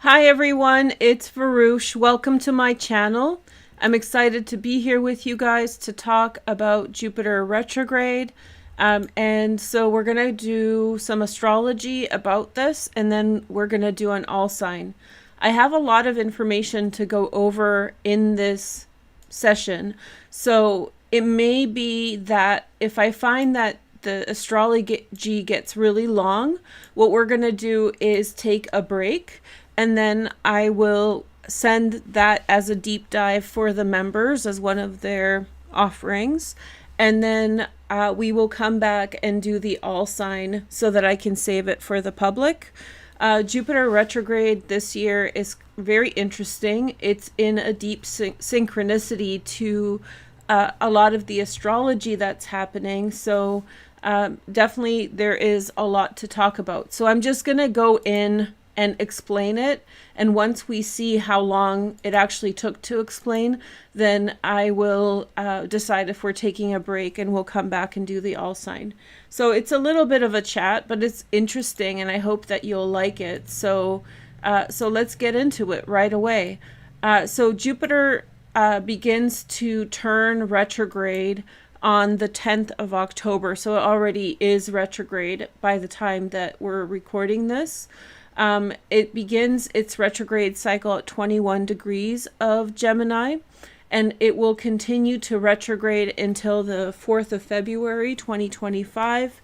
Hi everyone, it's Veroosh. Welcome to my channel. I'm excited to be here with you guys to talk about Jupiter retrograde. And so we're going to do some astrology about this, and then we're going to do an all sign. I have a lot of information to go over in this session. So it may be that if I find that the astrology gets really long, what we're going to do is take a break, and then I will send that as a deep dive for the members as one of their offerings. And then we will come back and do the all sign so that I can save it for the public. Jupiter retrograde this year is very interesting. It's in a deep synchronicity to a lot of the astrology that's happening. So definitely there is a lot to talk about. So I'm just going to go in and explain it. And once we see how long it actually took to explain, then I will decide if we're taking a break, and we'll come back and do the all sign. So it's a little bit of a chat, but it's interesting, and I hope that you'll like it. So let's get into it right away. So Jupiter begins to turn retrograde on the 10th of October. So it already is retrograde by the time that we're recording this. It begins its retrograde cycle at 21 degrees of Gemini, and it will continue to retrograde until the 4th of February 2025,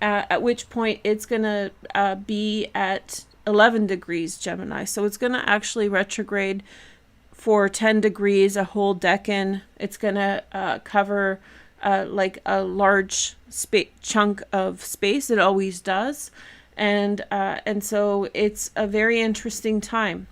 at which point it's going to be at 11 degrees Gemini. So it's going to actually retrograde for 10 degrees, a whole decan. It's going to cover like a large chunk of space. It always does. And so it's a very interesting time.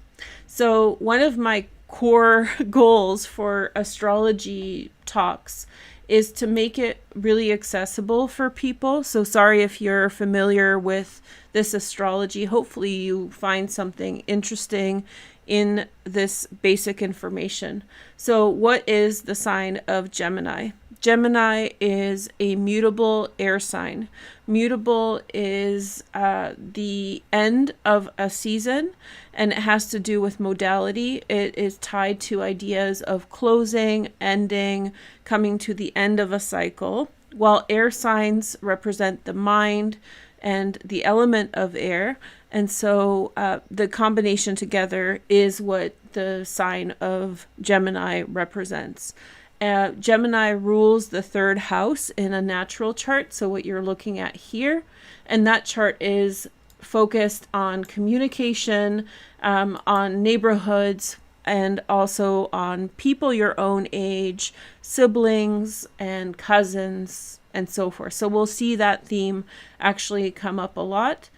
So one of my core goals for astrology talks is to make it really accessible for people. So sorry if you're familiar with this astrology. Hopefully you find something interesting in this basic information. So what is the sign of Gemini? Gemini is a mutable air sign. Mutable is the end of a season, and it has to do with modality. It is tied to ideas of closing, ending, coming to the end of a cycle, while air signs represent the mind and the element of air. And so the combination together is what the sign of Gemini represents. Gemini rules the third house in a natural chart, so what you're looking at here, and that chart is focused on communication, on neighborhoods, and also on people your own age, siblings and cousins, and so forth. So we'll see that theme actually come up a lot.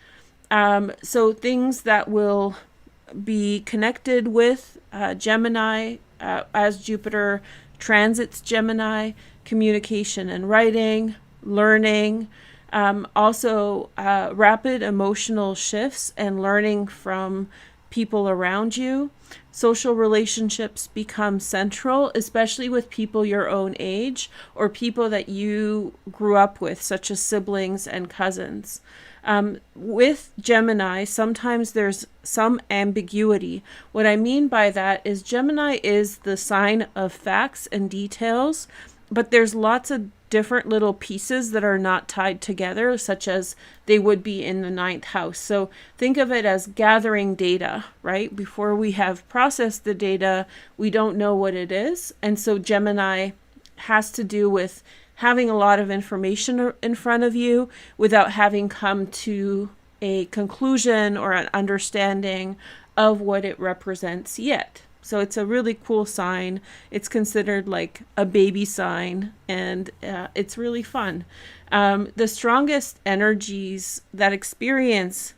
So things that will be connected with Gemini as Jupiter transits Gemini: communication and writing, learning, also rapid emotional shifts and learning from people around you. Social relationships become central, especially with people your own age or people that you grew up with, such as siblings and cousins. With Gemini, sometimes there's some ambiguity. What I mean by that is Gemini is the sign of facts and details, but there's lots of different little pieces that are not tied together, such as they would be in the 9th house. So think of it as gathering data, right? Before we have processed the data, we don't know what it is. And so Gemini has to do with having a lot of information in front of you without having come to a conclusion or an understanding of what it represents yet. So it's a really cool sign. It's considered like a baby sign, and it's really fun. The strongest energies that experience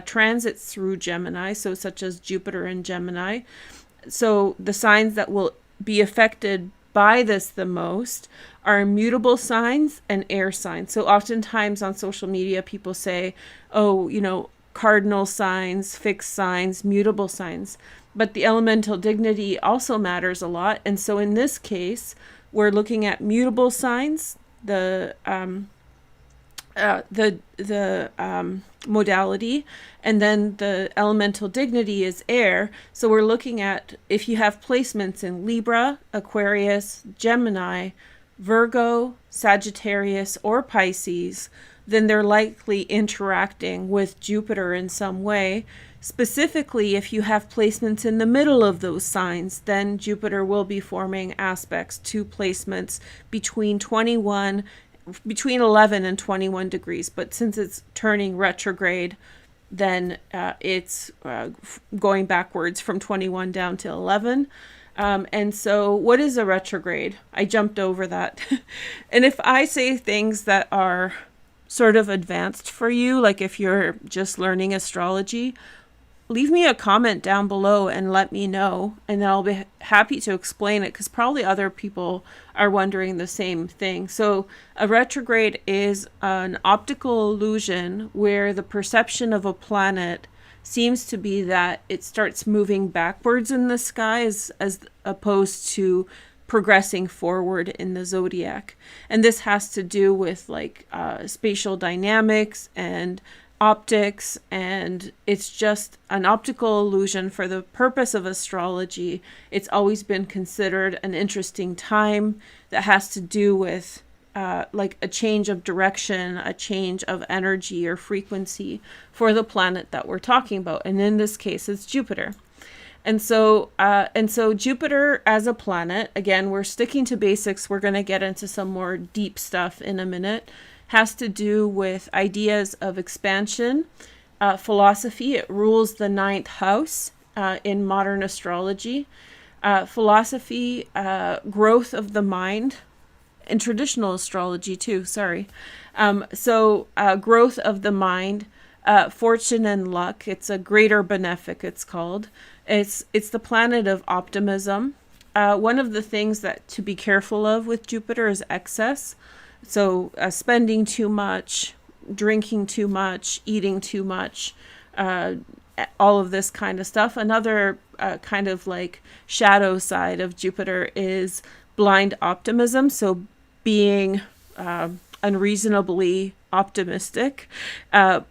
transits through Gemini, so such as Jupiter in Gemini, so the signs that will be affected by this the most are mutable signs and air signs. So oftentimes on social media, people say, oh, cardinal signs, fixed signs, mutable signs. But the elemental dignity also matters a lot. And so in this case, we're looking at mutable signs. The the modality, and then the elemental dignity is air. So we're looking at if you have placements in Libra, Aquarius, Gemini, Virgo, Sagittarius, or Pisces, then they're likely interacting with Jupiter in some way. Specifically, if you have placements in the middle of those signs, then Jupiter will be forming aspects to placements between 11 and 21 degrees. But since it's turning retrograde, then it's going backwards from 21 down to 11. And so what is a retrograde? I jumped over that. And if I say things that are sort of advanced for you, like if you're just learning astrology, leave me a comment down below and let me know, and then I'll be happy to explain it, because probably other people are wondering the same thing. So a retrograde is an optical illusion where the perception of a planet seems to be that it starts moving backwards in the sky as opposed to progressing forward in the zodiac. And this has to do with like spatial dynamics and optics, and it's just an optical illusion. For the purpose of astrology, it's always been considered an interesting time that has to do with like a change of direction, a change of energy or frequency for the planet that we're talking about, and in this case it's Jupiter. And so Jupiter as a planet, again, we're sticking to basics, we're going to get into some more deep stuff in a minute, has to do with ideas of expansion, philosophy. It rules the ninth house in modern astrology. Philosophy, growth of the mind, in traditional astrology too, growth of the mind, fortune and luck. It's a greater benefic, it's called. It's the planet of optimism. One of the things that to be careful of with Jupiter is excess. So spending too much, drinking too much, eating too much, all of this kind of stuff. Another kind of like shadow side of Jupiter is blind optimism. So being unreasonably optimistic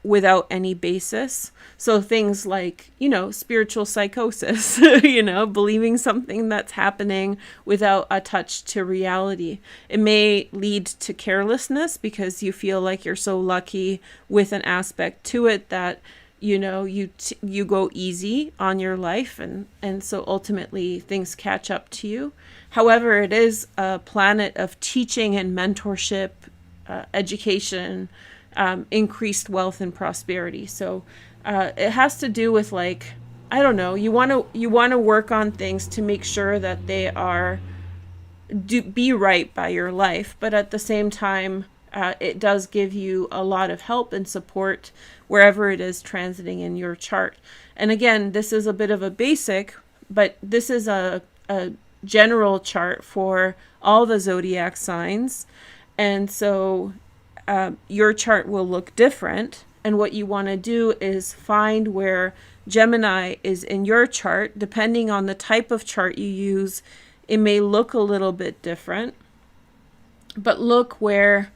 without any basis. So things like, spiritual psychosis, believing something that's happening without a touch to reality. It may lead to carelessness because you feel like you're so lucky with an aspect to it that, you go easy on your life, and so ultimately things catch up to you. However, it is a planet of teaching and mentorship, education, increased wealth and prosperity. So it has to do with like, I don't know, you want to work on things to make sure that they are be right by your life, but at the same time it does give you a lot of help and support wherever it is transiting in your chart. And again, this is a bit of a basic, but this is a general chart for all the zodiac signs. And so your chart will look different. And what you want to do is find where Gemini is in your chart. Depending on the type of chart you use, it may look a little bit different. But look where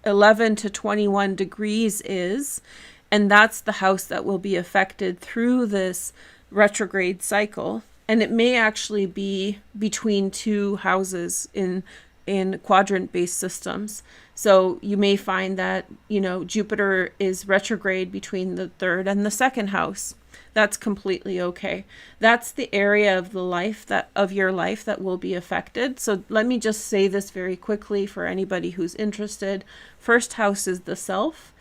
11 to 21 degrees is, and that's the house that will be affected through this retrograde cycle. And it may actually be between two houses in quadrant-based systems. So you may find that, Jupiter is retrograde between the third and the second house. That's completely okay. That's the area of your life that will be affected. So let me just say this very quickly for anybody who's interested. First house is the self.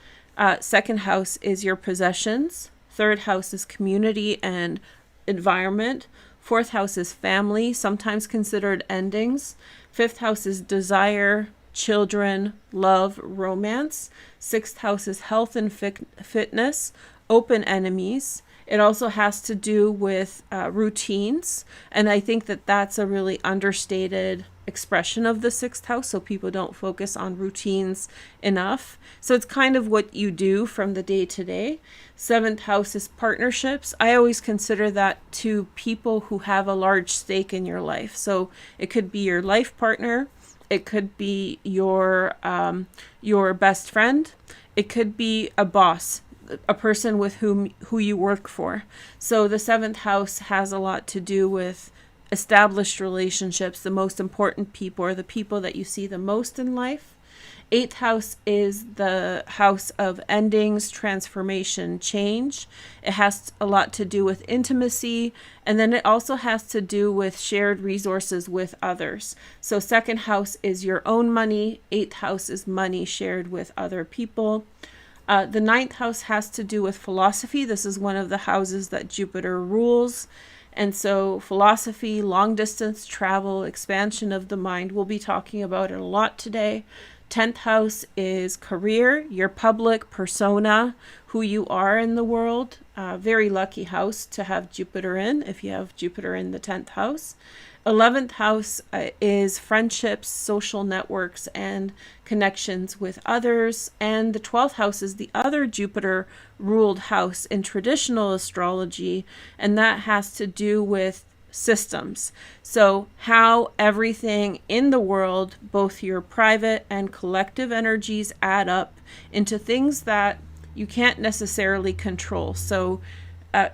Second house is your possessions. Third house is community and environment. Fourth house is family, sometimes considered endings. Fifth house is desire, children, love, romance. Sixth house is health and fitness, open enemies. It also has to do with routines. And I think that that's a really understated expression of the sixth house. So people don't focus on routines enough. So it's kind of what you do from the day to day. Seventh house is partnerships. I always consider that to people who have a large stake in your life. So it could be your life partner. It could be your best friend. It could be a boss, a person with who you work for. So the seventh house has a lot to do with established relationships, the most important people, or the people that you see the most in life. Eighth house is the house of endings, transformation, change. It has a lot to do with intimacy, and then it also has to do with shared resources with others. So second house is your own money. Eighth house is money shared with other people. The ninth house has to do with philosophy. This is one of the houses that Jupiter rules. And so philosophy, long distance travel, expansion of the mind, we'll be talking about it a lot today. 10th house is career, your public persona, who you are in the world. Very lucky house to have Jupiter in, if you have Jupiter in the 10th house. 11th house is friendships, social networks, and connections with others. And the 12th house is the other Jupiter ruled house in traditional astrology, and that has to do with systems. So how everything in the world, both your private and collective energies, add up into things that you can't necessarily control. So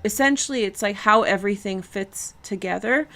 essentially it's like how everything fits together.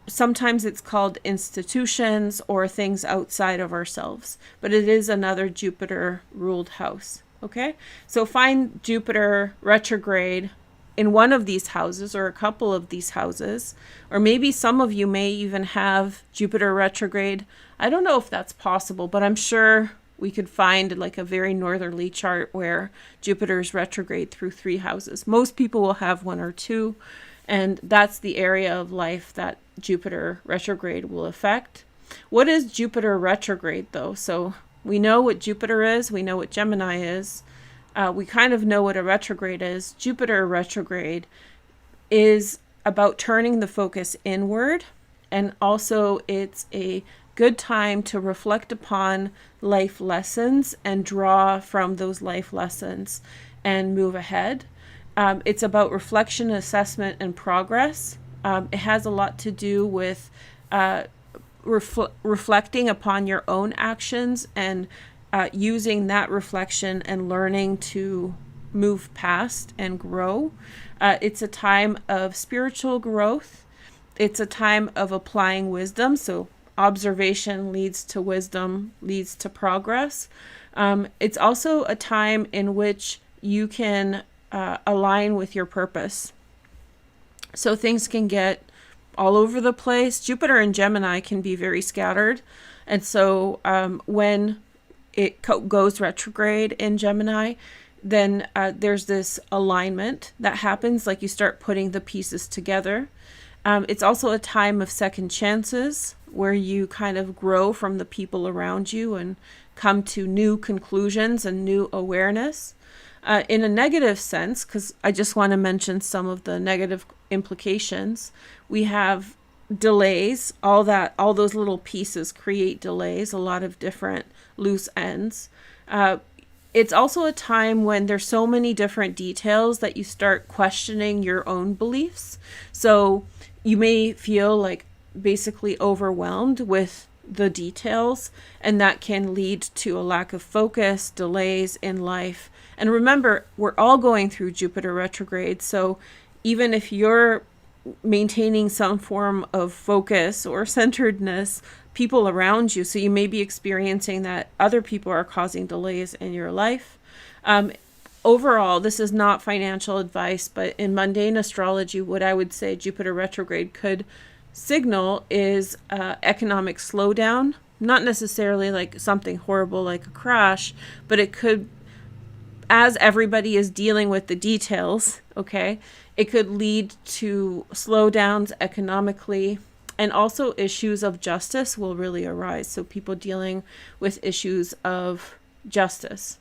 Sometimes it's called institutions or things outside of ourselves, but it is another Jupiter ruled house. Okay, so find Jupiter retrograde in one of these houses or a couple of these houses, or maybe some of you may even have Jupiter retrograde. I don't know if that's possible, but I'm sure we could find like a very northerly chart where Jupiter is retrograde through 3 houses. Most people will have 1 or 2, and that's the area of life that Jupiter retrograde will affect. What is Jupiter retrograde though? So we know what Jupiter is, we know what Gemini is. We kind of know what a retrograde is. Jupiter retrograde is about turning the focus inward, and also it's a good time to reflect upon life lessons and draw from those life lessons and move ahead. It's about reflection, assessment, and progress. It has a lot to do with reflecting upon your own actions and using that reflection and learning to move past and grow. It's a time of spiritual growth. It's a time of applying wisdom. So observation leads to wisdom, leads to progress. It's also a time in which you can align with your purpose. So things can get all over the place. Jupiter and Gemini can be very scattered. And so when it goes retrograde in Gemini, then there's this alignment that happens, like you start putting the pieces together. It's also a time of second chances where you kind of grow from the people around you and come to new conclusions and new awareness. In a negative sense, because I just want to mention some of the negative implications, we have delays. All those little pieces create delays, a lot of different loose ends. It's also a time when there's so many different details that you start questioning your own beliefs. So you may feel like basically overwhelmed with the details, and that can lead to a lack of focus, delays in life. And remember, we're all going through Jupiter retrograde, so even if you're maintaining some form of focus or centeredness, people around you, so you may be experiencing that other people are causing delays in your life. Overall, this is not financial advice, but in mundane astrology, what I would say Jupiter retrograde could signal is economic slowdown, not necessarily like something horrible like a crash, but it could, as everybody is dealing with the details, okay, it could lead to slowdowns economically, and also issues of justice will really arise. So people dealing with issues of justice,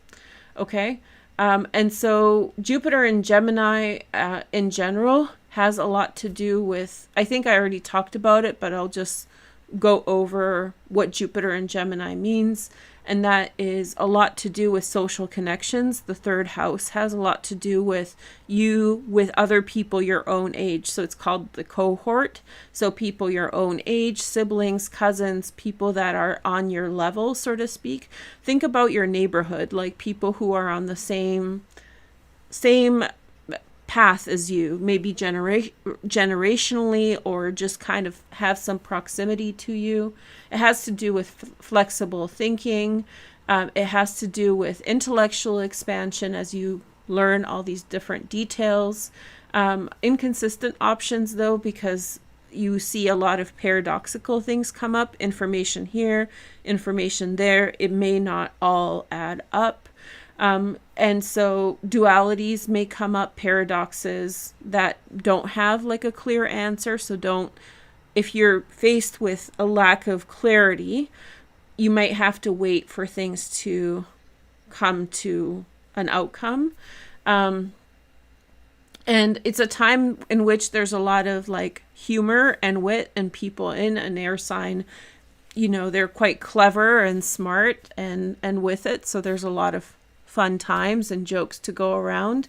okay? And so Jupiter in Gemini in general has a lot to do with, I think I already talked about it, but I'll just go over what Jupiter in Gemini means. and that is a lot to do with social connections. The third house has a lot to do with you with other people your own age. So it's called the cohort. So people your own age, siblings, cousins, people that are on your level, so to speak. Think about your neighborhood, like people who are on the same path as you, maybe generationally, or just kind of have some proximity to you. It has to do with flexible thinking. It has to do with intellectual expansion as you learn all these different details. Inconsistent options, though, because you see a lot of paradoxical things come up. Information here, information there. It may not all add up. And so dualities may come up, paradoxes that don't have like a clear answer. So if you're faced with a lack of clarity, you might have to wait for things to come to an outcome. And it's a time in which there's a lot of like humor and wit, and people in an air sign, they're quite clever and smart and with it. So there's a lot of fun times and jokes to go around.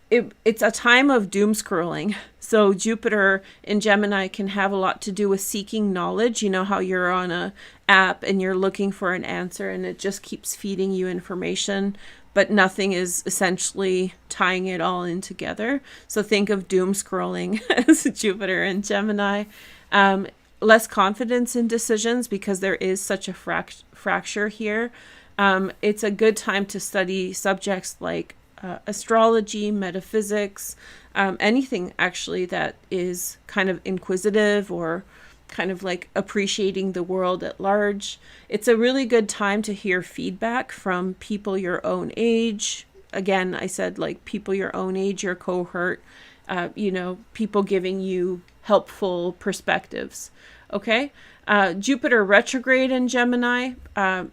It's a time of doom scrolling. So Jupiter in Gemini can have a lot to do with seeking knowledge. You know how you're on a app and you're looking for an answer and it just keeps feeding you information, but nothing is essentially tying it all in together. So think of doom scrolling as Jupiter in Gemini. Less confidence in decisions because there is such a fracture here. It's a good time to study subjects like astrology, metaphysics, anything actually that is kind of inquisitive or kind of like appreciating the world at large. It's a really good time to hear feedback from people your own age. Again, I said like people your own age, your cohort, people giving you helpful perspectives. Okay. Jupiter retrograde in Gemini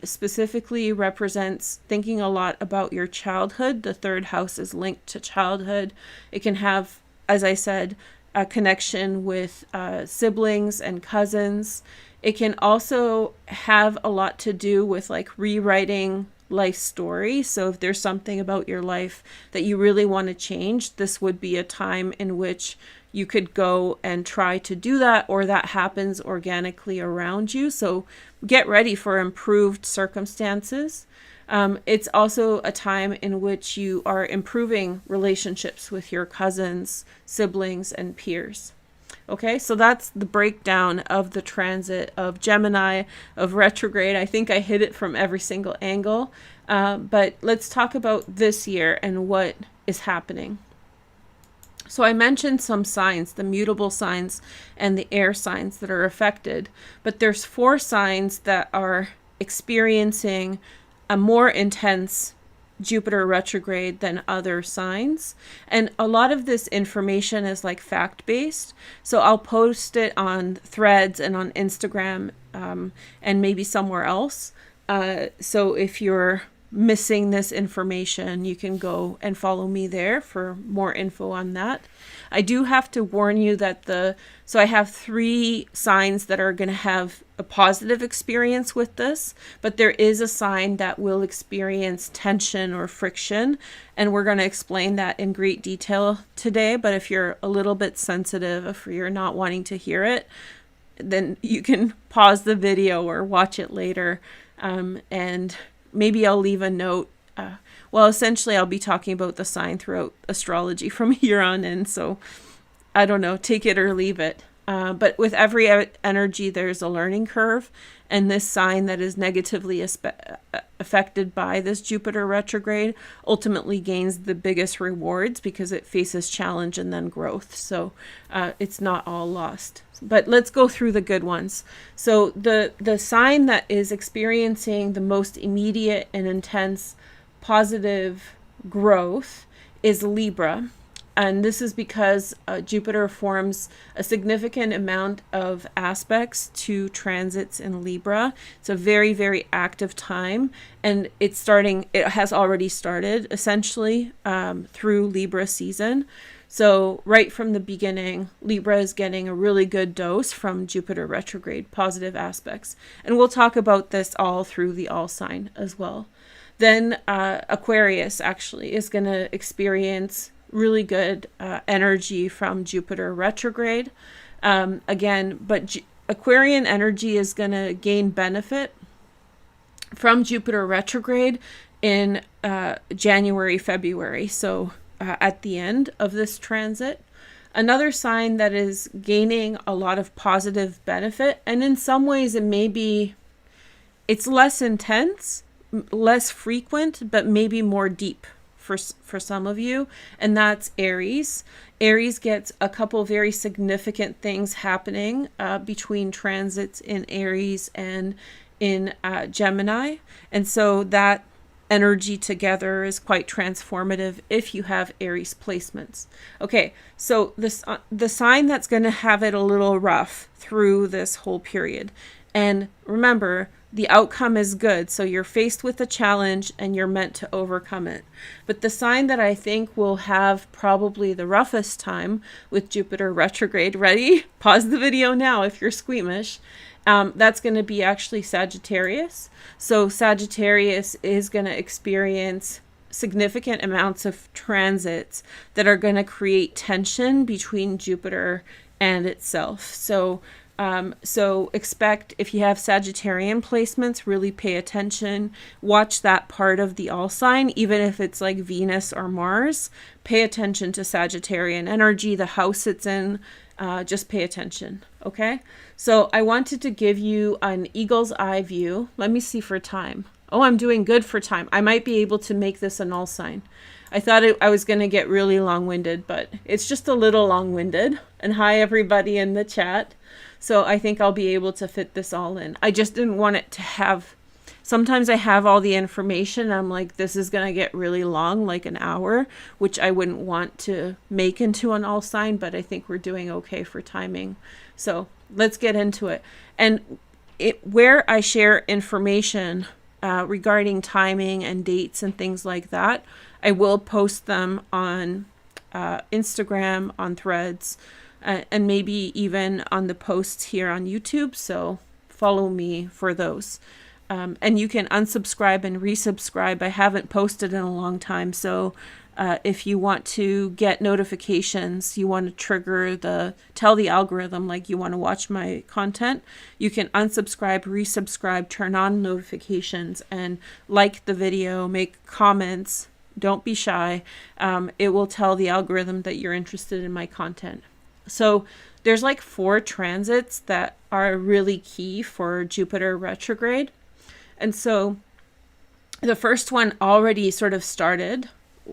specifically represents thinking a lot about your childhood. The third house is linked to childhood. It can have, as I said, a connection with siblings and cousins. It can also have a lot to do with like rewriting life story. So if there's something about your life that you really want to change, this would be a time in which you could go and try to do that, or that happens organically around you. So get ready for improved circumstances. It's also a time in which you are improving relationships with your cousins, siblings, and peers. Okay, so that's the breakdown of the transit of Gemini, of retrograde. I think I hit it from every single angle. But let's talk about this year and what is happening. So I mentioned some signs, the mutable signs and the air signs that are affected, but there's 4 signs that are experiencing a more intense Jupiter retrograde than other signs. And a lot of this information is like fact-based. So I'll post it on Threads and on Instagram and maybe somewhere else. So if you're missing this information, you can go and follow me there for more info on that. I do have to warn you that so I have 3 signs that are going to have a positive experience with this, but there is a sign that will experience tension or friction, and we're going to explain that in great detail today. But if you're a little bit sensitive, if you're not wanting to hear it, then you can pause the video or watch it later, and maybe I'll leave a note. Essentially, I'll be talking about the sign throughout astrology from here on in. So I don't know, take it or leave it. But with every energy, there's a learning curve. And this sign that is negatively affected by this Jupiter retrograde ultimately gains the biggest rewards because it faces challenge and then growth. So it's not all lost. But let's go through the good ones. So the sign that is experiencing the most immediate and intense positive growth is Libra. And this is because Jupiter forms a significant amount of aspects to transits in Libra. It's a very, very active time. And it has already started essentially through Libra season. So right from the beginning, Libra is getting a really good dose from Jupiter retrograde, positive aspects. And we'll talk about this all through the all sign as well. Then Aquarius actually is going to experience really good energy from Jupiter retrograde. Again, but Aquarian energy is going to gain benefit from Jupiter retrograde in January, February. So at the end of this transit. Another sign that is gaining a lot of positive benefit, and in some ways it's less intense, less frequent, but maybe more deep for some of you, and that's Aries. Aries gets a couple very significant things happening between transits in Aries and in Gemini, and so that energy together is quite transformative if you have Aries placements. Okay, so the sign that's going to have it a little rough through this whole period. And remember, the outcome is good. So you're faced with a challenge and you're meant to overcome it. But the sign that I think will have probably the roughest time with Jupiter retrograde, ready? Pause the video now if you're squeamish. That's going to be actually Sagittarius. So Sagittarius is going to experience significant amounts of transits that are going to create tension between Jupiter and itself. So expect, if you have Sagittarian placements, really pay attention. Watch that part of the all sign, even if it's like Venus or Mars. Pay attention to Sagittarian energy, the house it's in. Just pay attention, okay? So I wanted to give you an eagle's eye view. Let me see for time. Oh, I'm doing good for time. I might be able to make this a null sign. I thought I was going to get really long-winded, but it's just a little long-winded. And hi, everybody in the chat. So I think I'll be able to fit this all in. I just didn't want it to have... Sometimes I have all the information. I'm like, this is going to get really long, like an hour, which I wouldn't want to make into an all sign, but I think we're doing okay for timing. So let's get into it. And where I share information regarding timing and dates and things like that, I will post them on Instagram, on Threads, and maybe even on the posts here on YouTube. So follow me for those. And you can unsubscribe and resubscribe. I haven't posted in a long time. So if you want to get notifications, you want to tell the algorithm like you want to watch my content, you can unsubscribe, resubscribe, turn on notifications, and like the video, make comments. Don't be shy. It will tell the algorithm that you're interested in my content. So there's like 4 transits that are really key for Jupiter retrograde. And so the first one already sort of started.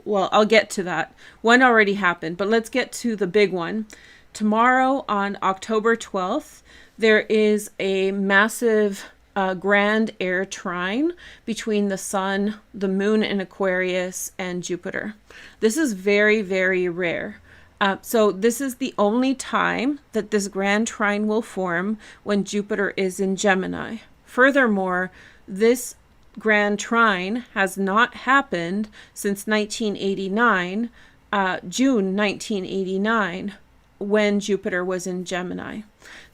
Well, I'll get to that. One already happened, but let's get to the big one. Tomorrow on October 12th, there is a massive Grand Air Trine between the Sun, the Moon in Aquarius, and Jupiter. This is very, very rare. So this is the only time that this Grand Trine will form when Jupiter is in Gemini. Furthermore, this Grand Trine has not happened since 1989, June 1989, when Jupiter was in Gemini.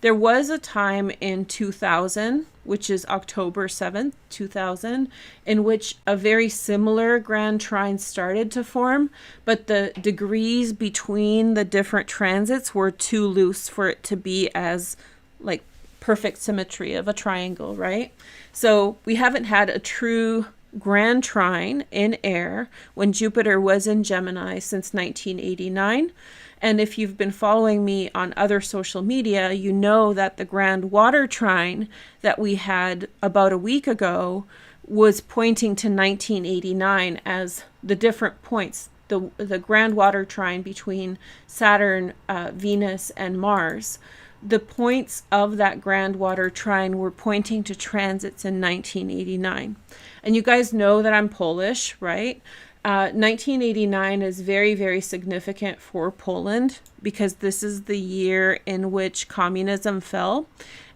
There was a time in 2000, which is October 7th, 2000, in which a very similar Grand Trine started to form, but the degrees between the different transits were too loose for it to be as like perfect symmetry of a triangle, right? So we haven't had a true Grand Trine in air when Jupiter was in Gemini since 1989. And if you've been following me on other social media, you know that the Grand Water Trine that we had about a week ago was pointing to 1989 as the different points, the Grand Water Trine between Saturn, Venus, and Mars. The points of that Grand Water Trine were pointing to transits in 1989. And you guys know that I'm Polish, right? 1989 is very, very significant for Poland because this is the year in which communism fell.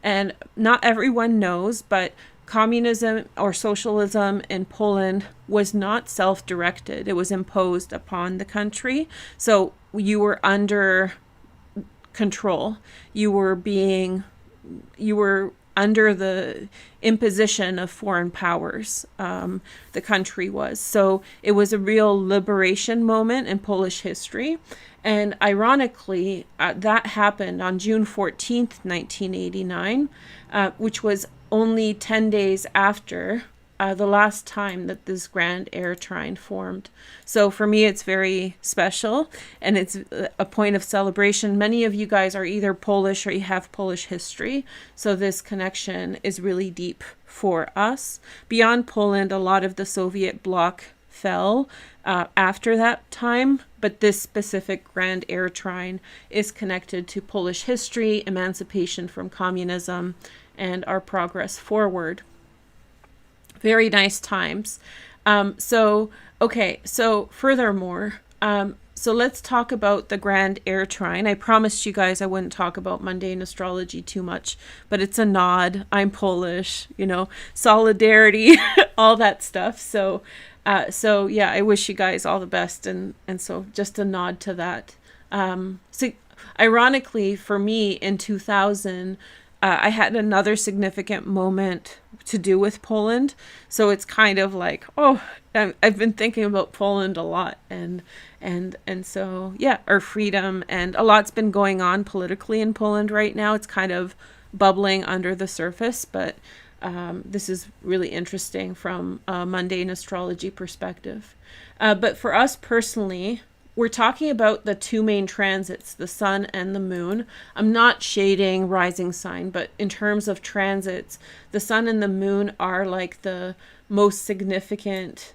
And not everyone knows, but communism or socialism in Poland was not self-directed. It was imposed upon the country. So you were under control. You were under the imposition of foreign powers. The country was. So it was a real liberation moment in Polish history. And ironically, that happened on June 14th, 1989, which was only 10 days after the last time that this Grand Air Trine formed. So for me, it's very special, and it's a point of celebration. Many of you guys are either Polish or you have Polish history, so this connection is really deep for us. Beyond Poland, a lot of the Soviet bloc fell after that time, but this specific Grand Air Trine is connected to Polish history, emancipation from communism, and our progress forward. Very nice times. So furthermore, so let's talk about the Grand Air Trine. I promised you guys I wouldn't talk about mundane astrology too much, but it's a nod. I'm Polish, solidarity, all that stuff. So yeah, I wish you guys all the best. And so just a nod to that. So ironically for me in 2000, I had another significant moment to do with Poland. So it's kind of like, I've been thinking about Poland a lot, and so yeah, our freedom, and a lot's been going on politically in Poland right now. It's kind of bubbling under the surface, but this is really interesting from a mundane astrology perspective. But for us personally, we're talking about the two main transits, the sun and the moon. I'm not shading rising sign, but in terms of transits, the sun and the moon are like the most significant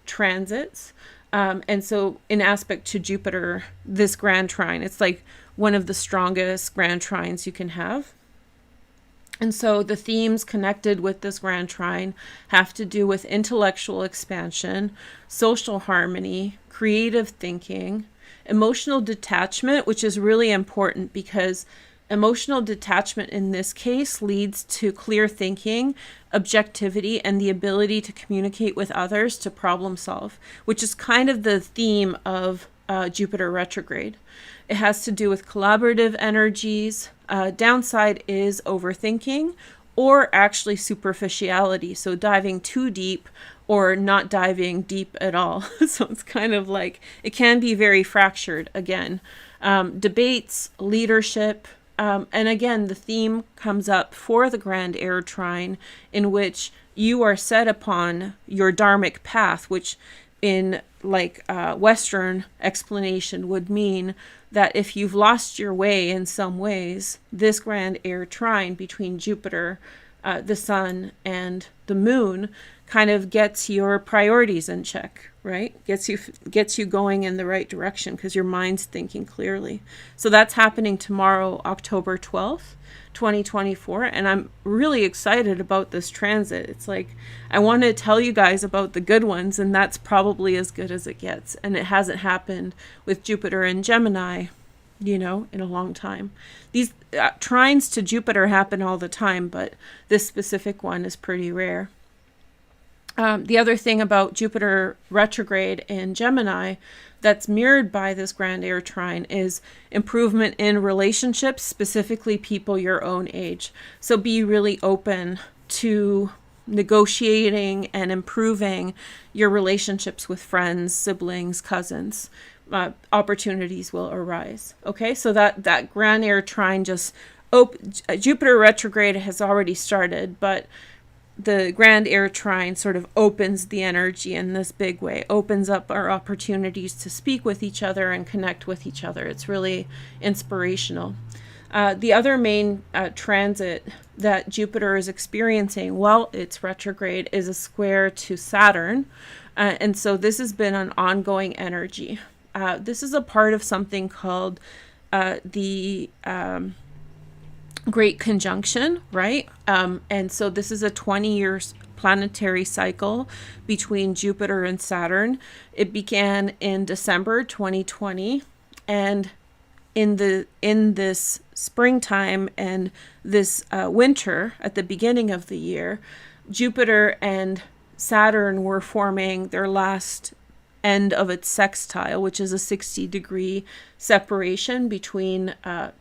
transits. And so in aspect to Jupiter, this Grand Trine, it's like one of the strongest Grand Trines you can have. And so the themes connected with this Grand Trine have to do with intellectual expansion, social harmony, creative thinking, emotional detachment, which is really important because emotional detachment in this case leads to clear thinking, objectivity, and the ability to communicate with others to problem solve, which is kind of the theme of Jupiter retrograde. It has to do with collaborative energies. Downside is overthinking or actually superficiality. So diving too deep or not diving deep at all. So it's kind of like, it can be very fractured again. Debates, leadership, and again, the theme comes up for the Grand Air Trine in which you are set upon your dharmic path, which in Western explanation would mean that if you've lost your way in some ways, this Grand Air Trine between Jupiter, the sun, and the moon kind of gets your priorities in check, right? Gets you going in the right direction because your mind's thinking clearly. So that's happening tomorrow, October 12th, 2024. And I'm really excited about this transit. It's like, I want to tell you guys about the good ones, and that's probably as good as it gets. And it hasn't happened with Jupiter and Gemini, in a long time. These trines to Jupiter happen all the time, but this specific one is pretty rare. The other thing about Jupiter retrograde in Gemini that's mirrored by this Grand Air Trine is improvement in relationships, specifically people your own age. So be really open to negotiating and improving your relationships with friends, siblings, cousins. Opportunities will arise. Okay, so that Grand Air Trine Jupiter retrograde has already started, but the Grand Air Trine sort of opens the energy in this big way, opens up our opportunities to speak with each other and connect with each other. It's really inspirational. The other main transit that Jupiter is experiencing while it's retrograde is a square to Saturn. And so this has been an ongoing energy. This is a part of something called the Great Conjunction, right? And so this is a 20-year planetary cycle between Jupiter and Saturn. It began in December 2020, and in this springtime and this winter at the beginning of the year, Jupiter and Saturn were forming their last end of its sextile, which is a 60-degree separation between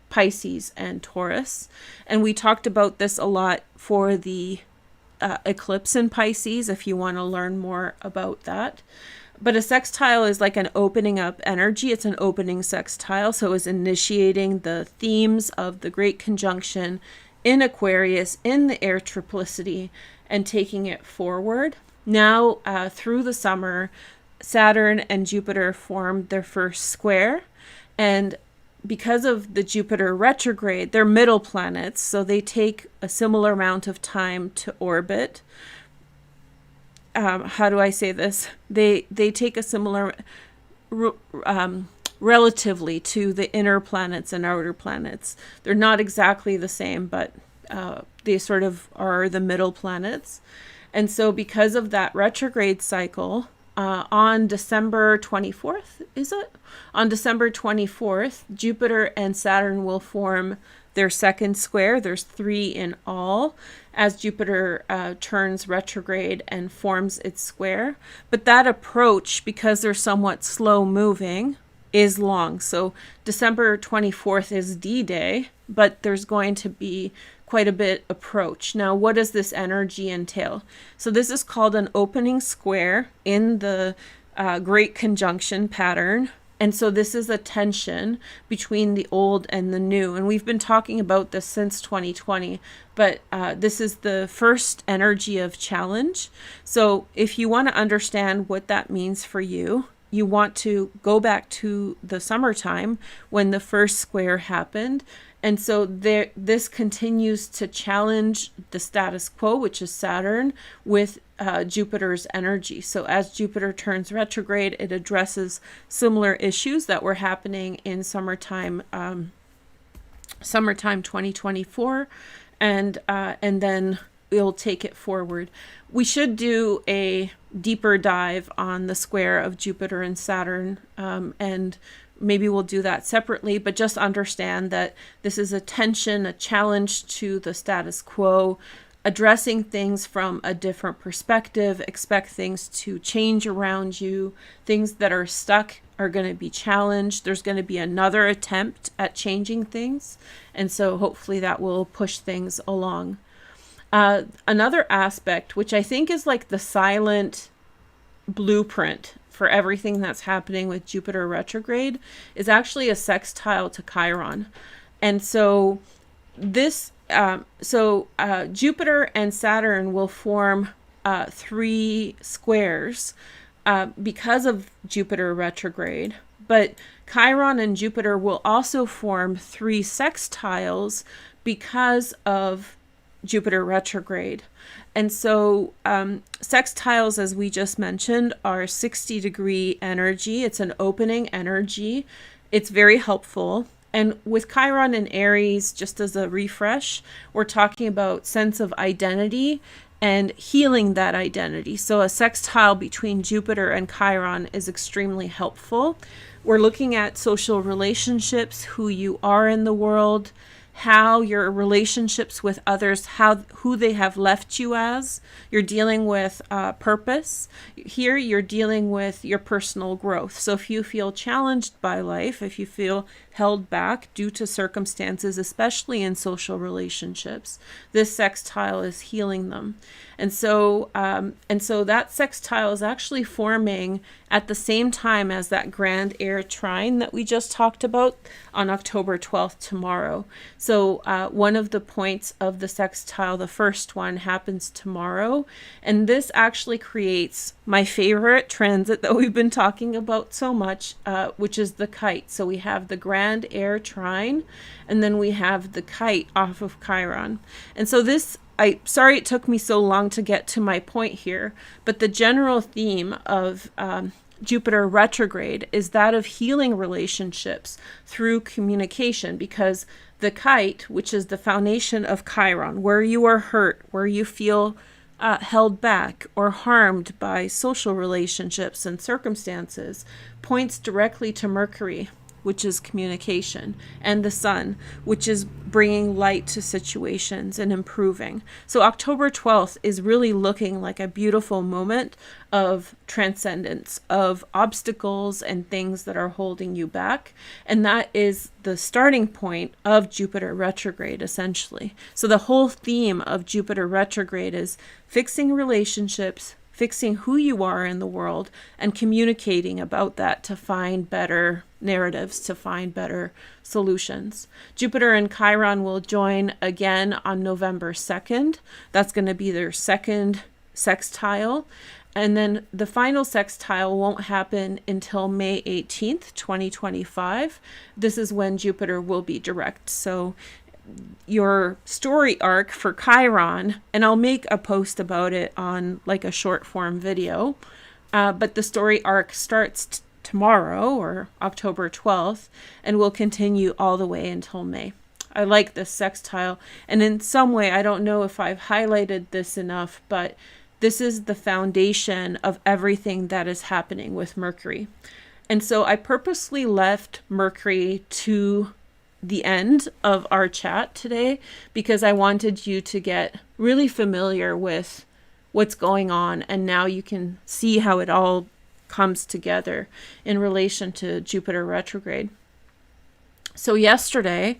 Pisces and Taurus. And we talked about this a lot for the eclipse in Pisces, if you want to learn more about that. But a sextile is like an opening up energy. It's an opening sextile. So it's initiating the themes of the Great Conjunction in Aquarius, in the air triplicity, and taking it forward. Now, through the summer, Saturn and Jupiter formed their first square. And because of the Jupiter retrograde, they're middle planets. So they take a similar amount of time to orbit. How do I say this? They take a similar, relatively to the inner planets and outer planets. They're not exactly the same, but they sort of are the middle planets. And so because of that retrograde cycle, on December 24th, is it? On December 24th, Jupiter and Saturn will form their second square. There's 3 in all, as Jupiter turns retrograde and forms its square. But that approach, because they're somewhat slow moving, is long. So December 24th is D-Day, but there's going to be quite a bit approach. Now, what does this energy entail? So this is called an opening square in the Great Conjunction pattern. And so this is a tension between the old and the new. And we've been talking about this since 2020, but this is the first energy of challenge. So if you want to understand what that means for you, you want to go back to the summertime when the first square happened. And so this continues to challenge the status quo, which is Saturn, with Jupiter's energy. So as Jupiter turns retrograde, it addresses similar issues that were happening in summertime 2024, and then we'll take it forward. We should do a deeper dive on the square of Jupiter and Saturn, and maybe we'll do that separately, but just understand that this is a tension, a challenge to the status quo, addressing things from a different perspective. Expect things to change around you. Things that are stuck are going to be challenged. There's going to be another attempt at changing things. And so hopefully that will push things along. Another aspect, which I think is like the silent blueprint for everything that's happening with Jupiter retrograde, is actually a sextile to Chiron. And so this, Jupiter and Saturn will form 3 squares because of Jupiter retrograde, but Chiron and Jupiter will also form 3 sextiles because of Jupiter retrograde. And so sextiles, as we just mentioned, are 60-degree energy. It's an opening energy. It's very helpful. And with Chiron and Aries, just as a refresh, we're talking about sense of identity and healing that identity. So a sextile between Jupiter and Chiron is extremely helpful. We're looking at social relationships, who you are in the world, how your relationships with others, who they have left you as. You're dealing with purpose. Here you're dealing with your personal growth. So if you feel challenged by life, if you feel held back due to circumstances, especially in social relationships, this sextile is healing them. And so that sextile is actually forming at the same time as that Grand Air Trine that we just talked about on October 12th, tomorrow. So one of the points of the sextile, the first one, happens tomorrow. And this actually creates my favorite transit that we've been talking about so much, which is the kite. So we have the Grand Air Trine, and then we have the kite off of Chiron. And so this, sorry it took me so long to get to my point here, but the general theme of Jupiter retrograde is that of healing relationships through communication, because the kite, which is the foundation of Chiron, where you are hurt, where you feel held back or harmed by social relationships and circumstances, points directly to Mercury. which is communication, and the sun, which is bringing light to situations and improving. So October 12th is really looking like a beautiful moment of transcendence, of obstacles and things that are holding you back. And that is the starting point of Jupiter retrograde, essentially. So the whole theme of Jupiter retrograde is fixing relationships, fixing who you are in the world, and communicating about that to find better narratives, to find better solutions. Jupiter and Chiron will join again on November 2nd. That's going to be their second sextile. And then the final sextile won't happen until May 18th, 2025. This is when Jupiter will be direct. So your story arc for Chiron, and I'll make a post about it on like a short form video, but the story arc starts tomorrow, or October 12th, and will continue all the way until May. I like this sextile, and in some way, I don't know if I've highlighted this enough, but this is the foundation of everything that is happening with Mercury. And so I purposely left Mercury to the end of our chat today because I wanted you to get really familiar with what's going on, and now you can see how it all comes together in relation to Jupiter retrograde. So yesterday,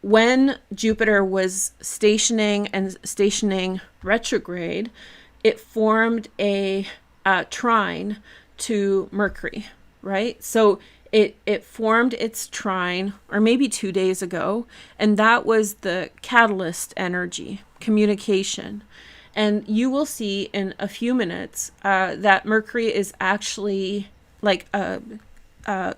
when Jupiter was stationing retrograde, it formed a trine to Mercury, right? So it formed its trine, or maybe 2 days ago, and that was the catalyst energy, communication. And you will see in a few minutes that Mercury is actually like a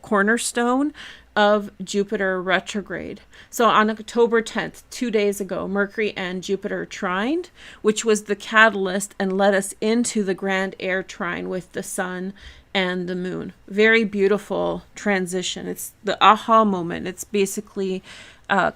cornerstone of Jupiter retrograde. So on October 10th, 2 days ago, Mercury and Jupiter trined, which was the catalyst and led us into the Grand Air Trine with the sun and the moon. Very beautiful transition. It's the aha moment. It's basically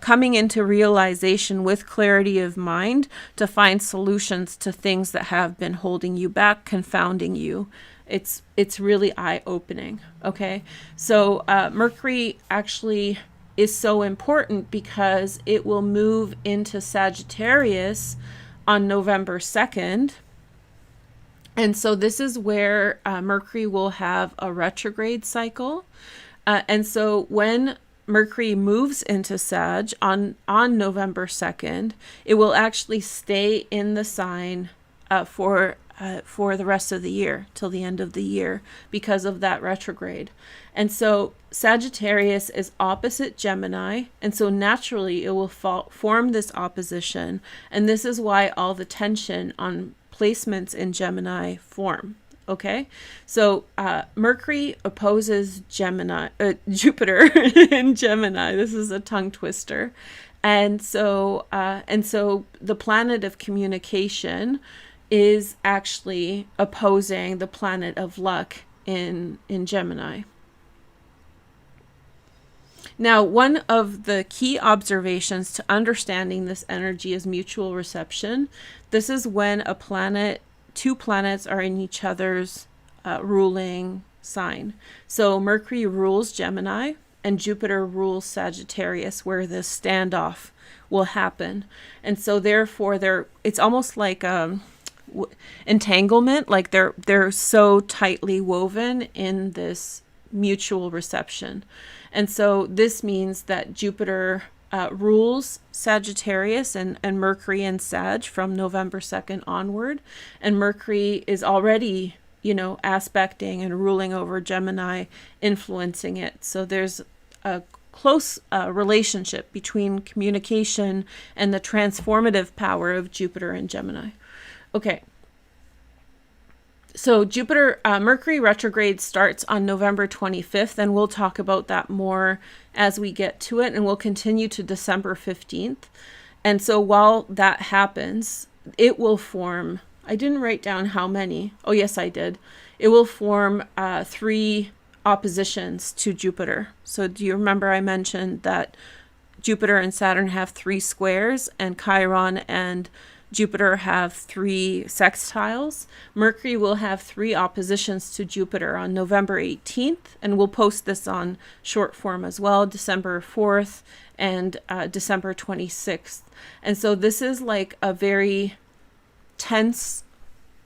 coming into realization with clarity of mind to find solutions to things that have been holding you back, confounding you. It's really eye-opening, okay? So Mercury actually is so important because it will move into Sagittarius on November 2nd. And so this is where Mercury will have a retrograde cycle. And so when Mercury moves into Sag on November 2nd, it will actually stay in the sign for the rest of the year, till the end of the year, because of that retrograde. And so Sagittarius is opposite Gemini, and so naturally it will form this opposition. And this is why all the tension on placements in Gemini form. Okay, so Mercury opposes Jupiter in Gemini. This is a tongue twister, and so the planet of communication is actually opposing the planet of luck in Gemini. Now, one of the key observations to understanding this energy is mutual reception. This is when two planets are in each other's ruling sign. So Mercury rules Gemini and Jupiter rules Sagittarius, where this standoff will happen. And so therefore it's almost like entanglement, like they're so tightly woven in this mutual reception. And so this means that Jupiter rules Sagittarius and Mercury in Sag from November 2nd onward. And Mercury is already, aspecting and ruling over Gemini, influencing it. So there's a close relationship between communication and the transformative power of Jupiter and Gemini. Okay. So Mercury retrograde starts on November 25th, and we'll talk about that more as we get to it, and we'll continue to December 15th. And so while that happens, it will form, I didn't write down how many. Oh, yes, I did. It will form 3 oppositions to Jupiter. So do you remember I mentioned that Jupiter and Saturn have 3 squares, and Chiron and Jupiter have 3 sextiles. Mercury will have 3 oppositions to Jupiter on November 18th, and we'll post this on short form as well, December 4th and December 26th. And so this is like a very tense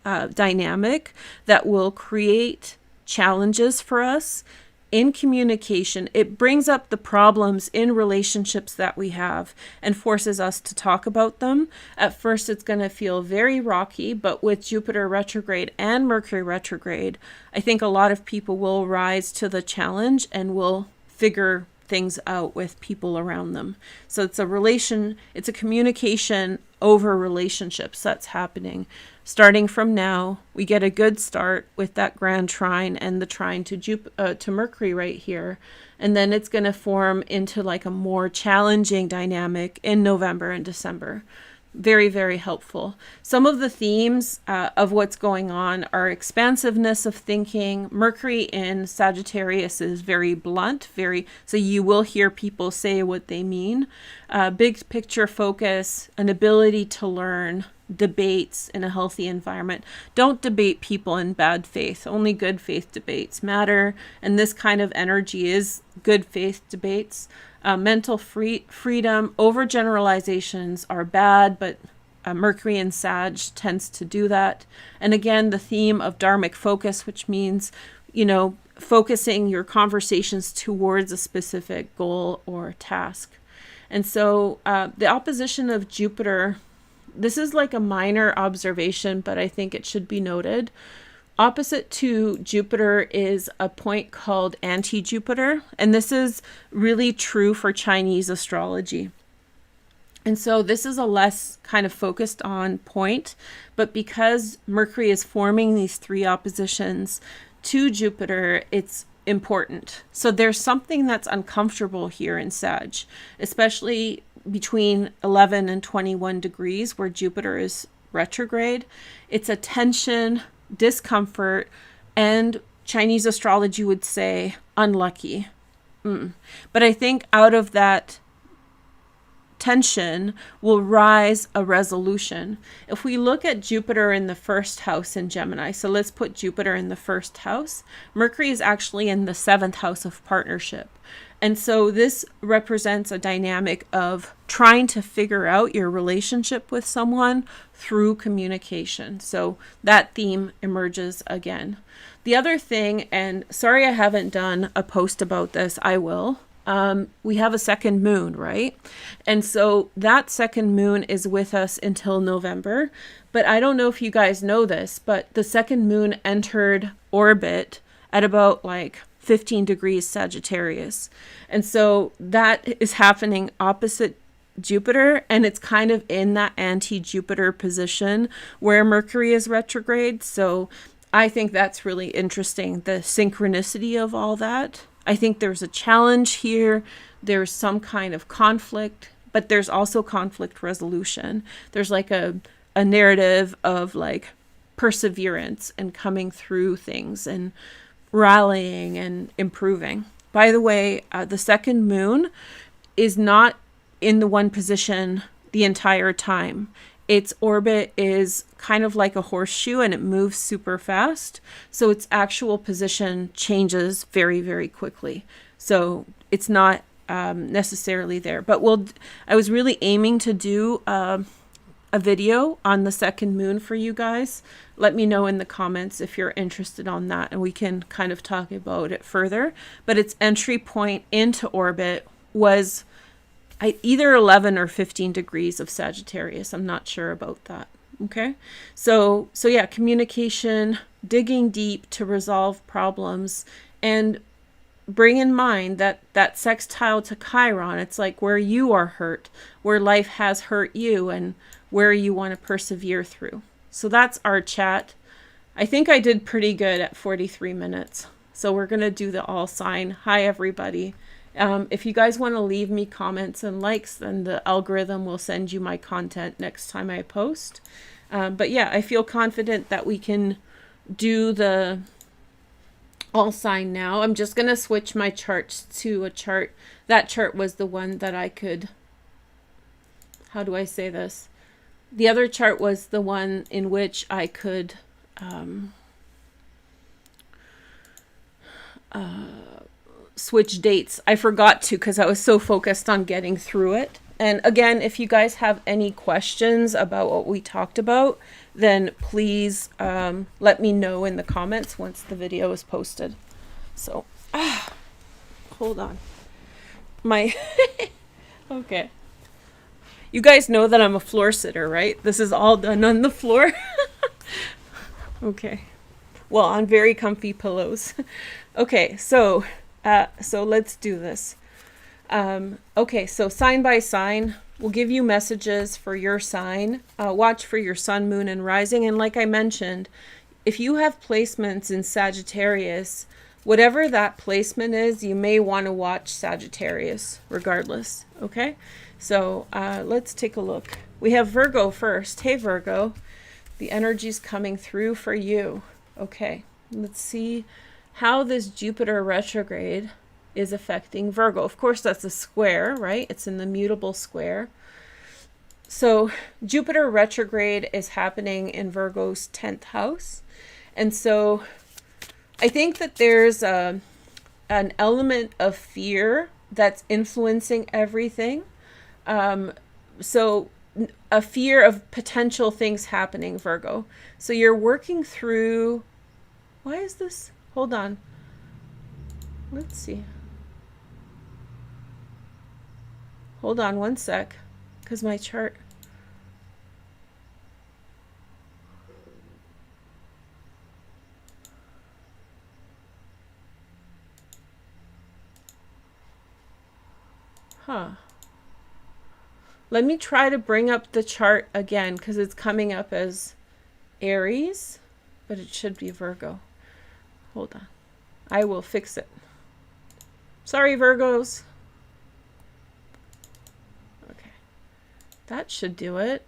dynamic that will create challenges for us in communication. It brings up the problems in relationships that we have and forces us to talk about them. At first, it's going to feel very rocky, but with Jupiter retrograde and Mercury retrograde, I think a lot of people will rise to the challenge and will figure things out with people around them. So it's a communication over relationships that's happening. Starting from now, we get a good start with that Grand Trine and the trine to Mercury right here. And then it's going to form into like a more challenging dynamic in November and December. Very, very helpful. Some of the themes of what's going on are expansiveness of thinking. Mercury in Sagittarius is very blunt, so you will hear people say what they mean. Big picture focus, an ability to learn, debates in a healthy environment. Don't debate people in bad faith. Only good faith debates matter. And this kind of energy is good faith debates. Mental freedom, overgeneralizations are bad, but Mercury in Sag tends to do that. And again, the theme of dharmic focus, which means, focusing your conversations towards a specific goal or task. And so the opposition of Jupiter, this is like a minor observation, but I think it should be noted. Opposite to Jupiter is a point called anti-Jupiter, and this is really true for Chinese astrology. And so this is a less kind of focused on point, but because Mercury is forming these 3 oppositions to Jupiter, it's important. So there's something that's uncomfortable here in Sag, especially between 11 and 21 degrees where Jupiter is retrograde. It's a tension, discomfort, and Chinese astrology would say unlucky. But I think out of that tension will rise a resolution. If we look at Jupiter in the first house in Gemini, so let's put Jupiter in the first house. Mercury is actually in the 7th house of partnership. And so this represents a dynamic of trying to figure out your relationship with someone through communication. So that theme emerges again. The other thing, and sorry I haven't done a post about this, I will. We have a second moon, right? And so that second moon is with us until November. But I don't know if you guys know this, but the second moon entered orbit at about 15 degrees Sagittarius. And so that is happening opposite Jupiter, and it's kind of in that anti-Jupiter position where Mercury is retrograde. So I think that's really interesting, the synchronicity of all that. I think there's a challenge here. There's some kind of conflict, but there's also conflict resolution. There's a narrative of perseverance and coming through things and rallying and improving. By the way, the second moon is not in the one position the entire time. Its orbit is kind of like a horseshoe and it moves super fast. So its actual position changes very, very quickly. So it's not necessarily there. But I was really aiming to do a video on the second moon for you guys. Let me know in the comments if you're interested on that and we can kind of talk about it further. But its entry point into orbit was either 11 or 15 degrees of Sagittarius. I'm not sure about that. Okay. So yeah, communication, digging deep to resolve problems, and bring in mind that sextile to Chiron, it's like where you are hurt, where life has hurt you, and where you want to persevere through. So that's our chat. I think I did pretty good at 43 minutes. So we're going to do the all sign. Hi, everybody. If you guys want to leave me comments and likes, then the algorithm will send you my content next time I post. But yeah, I feel confident that we can do the all sign now. I'm just going to switch my charts to a chart. That chart was the one that I could, how do I say this? The other chart was the one in which I could switch dates. I forgot to because I was so focused on getting through it. And again, if you guys have any questions about what we talked about, then please let me know in the comments once the video is posted. So, hold on. Okay. You guys know that I'm a floor sitter, right? This is all done on the floor. Okay. Well, on very comfy pillows. Okay, so let's do this. Okay, so sign by sign, we'll give you messages for your sign. Watch for your sun, moon, and rising. And like I mentioned, if you have placements in Sagittarius, whatever that placement is, you may want to watch Sagittarius regardless. Okay, so let's take a look. We have Virgo first. Hey, Virgo, the energy's coming through for you. Okay, let's see how this Jupiter retrograde is affecting Virgo. Of course, that's a square, right? It's in the mutable square. So Jupiter retrograde is happening in Virgo's 10th house. And so I think that there's an element of fear that's influencing everything. So a fear of potential things happening, Virgo. So you're working through, why is this? Hold on. Let's see. Hold on one sec, because my chart. Let me try to bring up the chart again, because it's coming up as Aries, but it should be Virgo. Hold on. I will fix it. Sorry, Virgos. Okay. That should do it.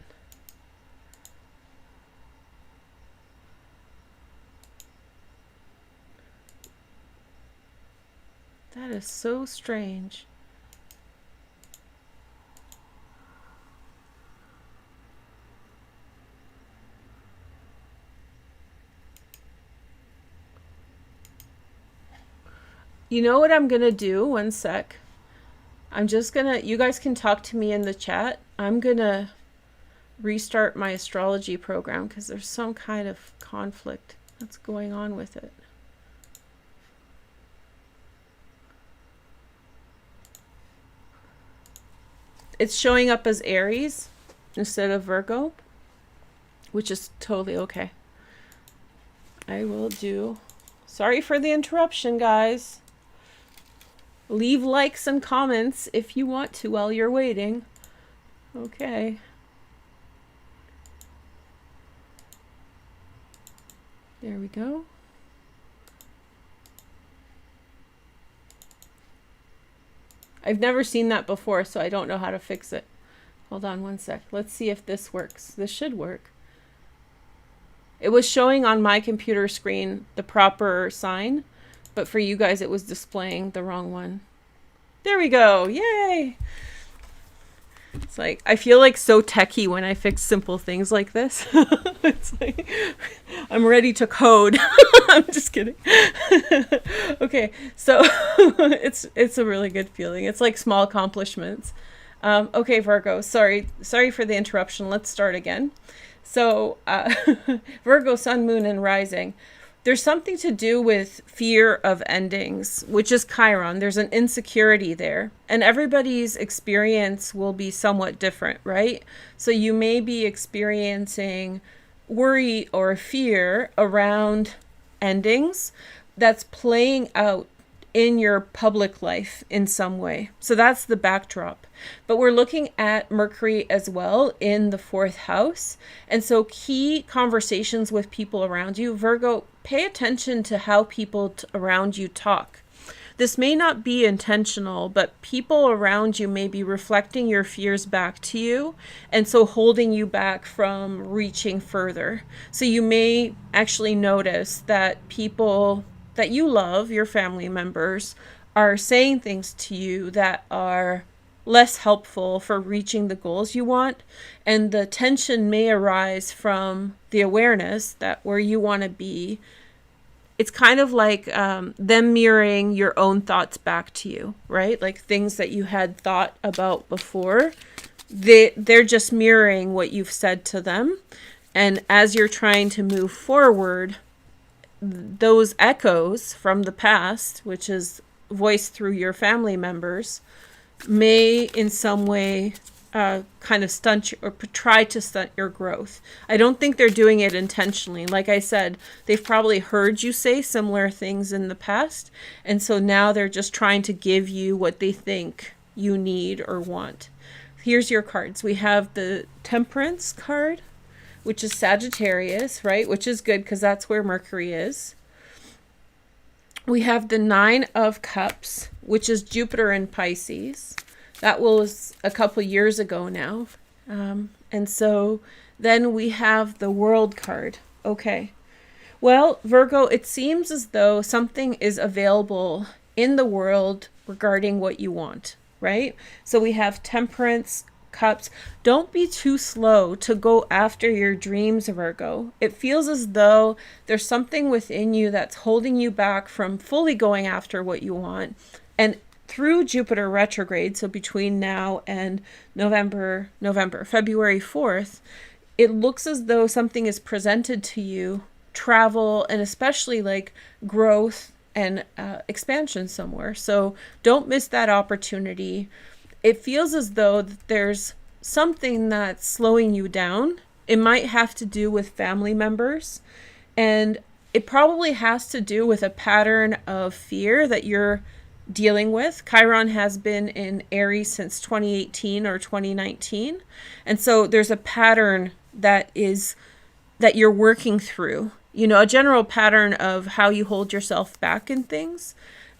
That is so strange. You know what I'm gonna do? One sec. I'm just gonna, you guys can talk to me in the chat. I'm gonna restart my astrology program because there's some kind of conflict that's going on with it. It's showing up as Aries instead of Virgo, which is totally okay. I will do, sorry for the interruption, guys. Leave likes and comments if you want to while you're waiting. Okay. There we go. I've never seen that before, so I don't know how to fix it. Hold on one sec. Let's see if this works. This should work. It was showing on my computer screen the proper sign, but for you guys, it was displaying the wrong one. There we go. Yay. It's like, I feel like so techie when I fix simple things like this. It's like, I'm ready to code. I'm just kidding. Okay. So it's a really good feeling. It's like small accomplishments. Okay, Virgo, sorry for the interruption. Let's start again. So Virgo, sun, moon, and rising. There's something to do with fear of endings, which is Chiron. There's an insecurity there. And everybody's experience will be somewhat different, right? So you may be experiencing worry or fear around endings that's playing out in your public life in some way. So that's the backdrop. But we're looking at Mercury as well in the 4th house. And so key conversations with people around you. Virgo, pay attention to how people around you talk. This may not be intentional, but people around you may be reflecting your fears back to you, and so holding you back from reaching further. So you may actually notice that people that you love, your family members, are saying things to you that are less helpful for reaching the goals you want. And the tension may arise from the awareness that where you want to be, it's kind of like them mirroring your own thoughts back to you, right? Like things that you had thought about before, they're just mirroring what you've said to them. And as you're trying to move forward, those echoes from the past, which is voiced through your family members, may in some way kind of stunt you, or try to stunt your growth. I don't think they're doing it intentionally. Like I said, they've probably heard you say similar things in the past, and so now they're just trying to give you what they think you need or want. Here's your cards. We have the Temperance card, which is Sagittarius, right? Which is good because that's where Mercury is. We have the Nine of Cups, which is Jupiter in Pisces. That was a couple years ago now. And so then we have the World card. Okay. Well, Virgo, it seems as though something is available in the world regarding what you want, right? So we have Temperance, Cups. Don't be too slow to go after your dreams, Virgo. It feels as though there's something within you that's holding you back from fully going after what you want. And through Jupiter retrograde, so between now and February 4th, it looks as though something is presented to you, travel, and especially like growth and expansion somewhere. So don't miss that opportunity. It feels as though there's something that's slowing you down. It might have to do with family members, and it probably has to do with a pattern of fear that you're dealing with. Chiron has been in Aries since 2018 or 2019. And so there's a pattern that you're working through, a general pattern of how you hold yourself back in things.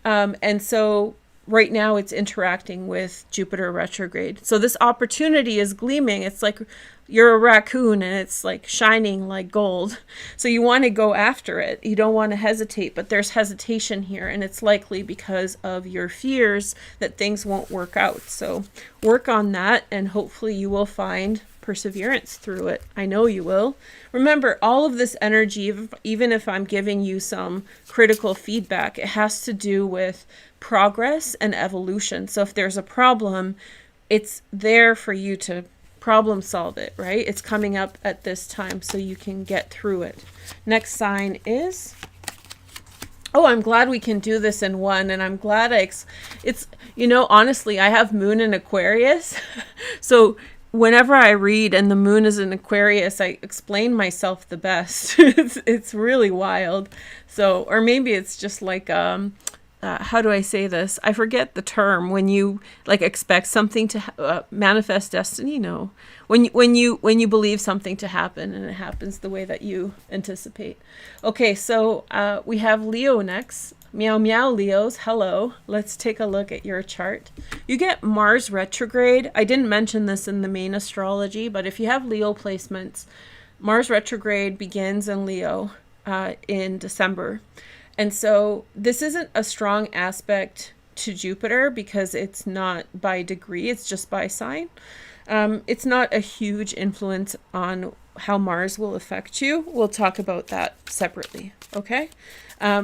And so right now it's interacting with Jupiter retrograde. So this opportunity is gleaming. It's like you're a raccoon and it's like shining like gold. So you want to go after it. You don't want to hesitate, but there's hesitation here, and it's likely because of your fears that things won't work out. So work on that, and hopefully you will find perseverance through it. I know you will. Remember, all of this energy, even if I'm giving you some critical feedback, it has to do with progress and evolution. So if there's a problem, it's there for you to problem solve it, right? It's coming up at this time so you can get through it. Next sign is, oh, I'm glad we can do this in one, and I'm glad it's honestly, I have moon in Aquarius. So whenever I read and the moon is in Aquarius, I explain myself the best. It's really wild. So, or maybe it's just like, how do I say this? I forget the term when you like expect something to manifest destiny. No, when you believe something to happen and it happens the way that you anticipate. Okay, so we have Leo next. Meow meow, Leos. Hello. Let's take a look at your chart. You get Mars retrograde. I didn't mention this in the main astrology, but if you have Leo placements, Mars retrograde begins in Leo in December. And so this isn't a strong aspect to Jupiter because it's not by degree, it's just by sign. It's not a huge influence on how Mars will affect you. We'll talk about that separately, okay?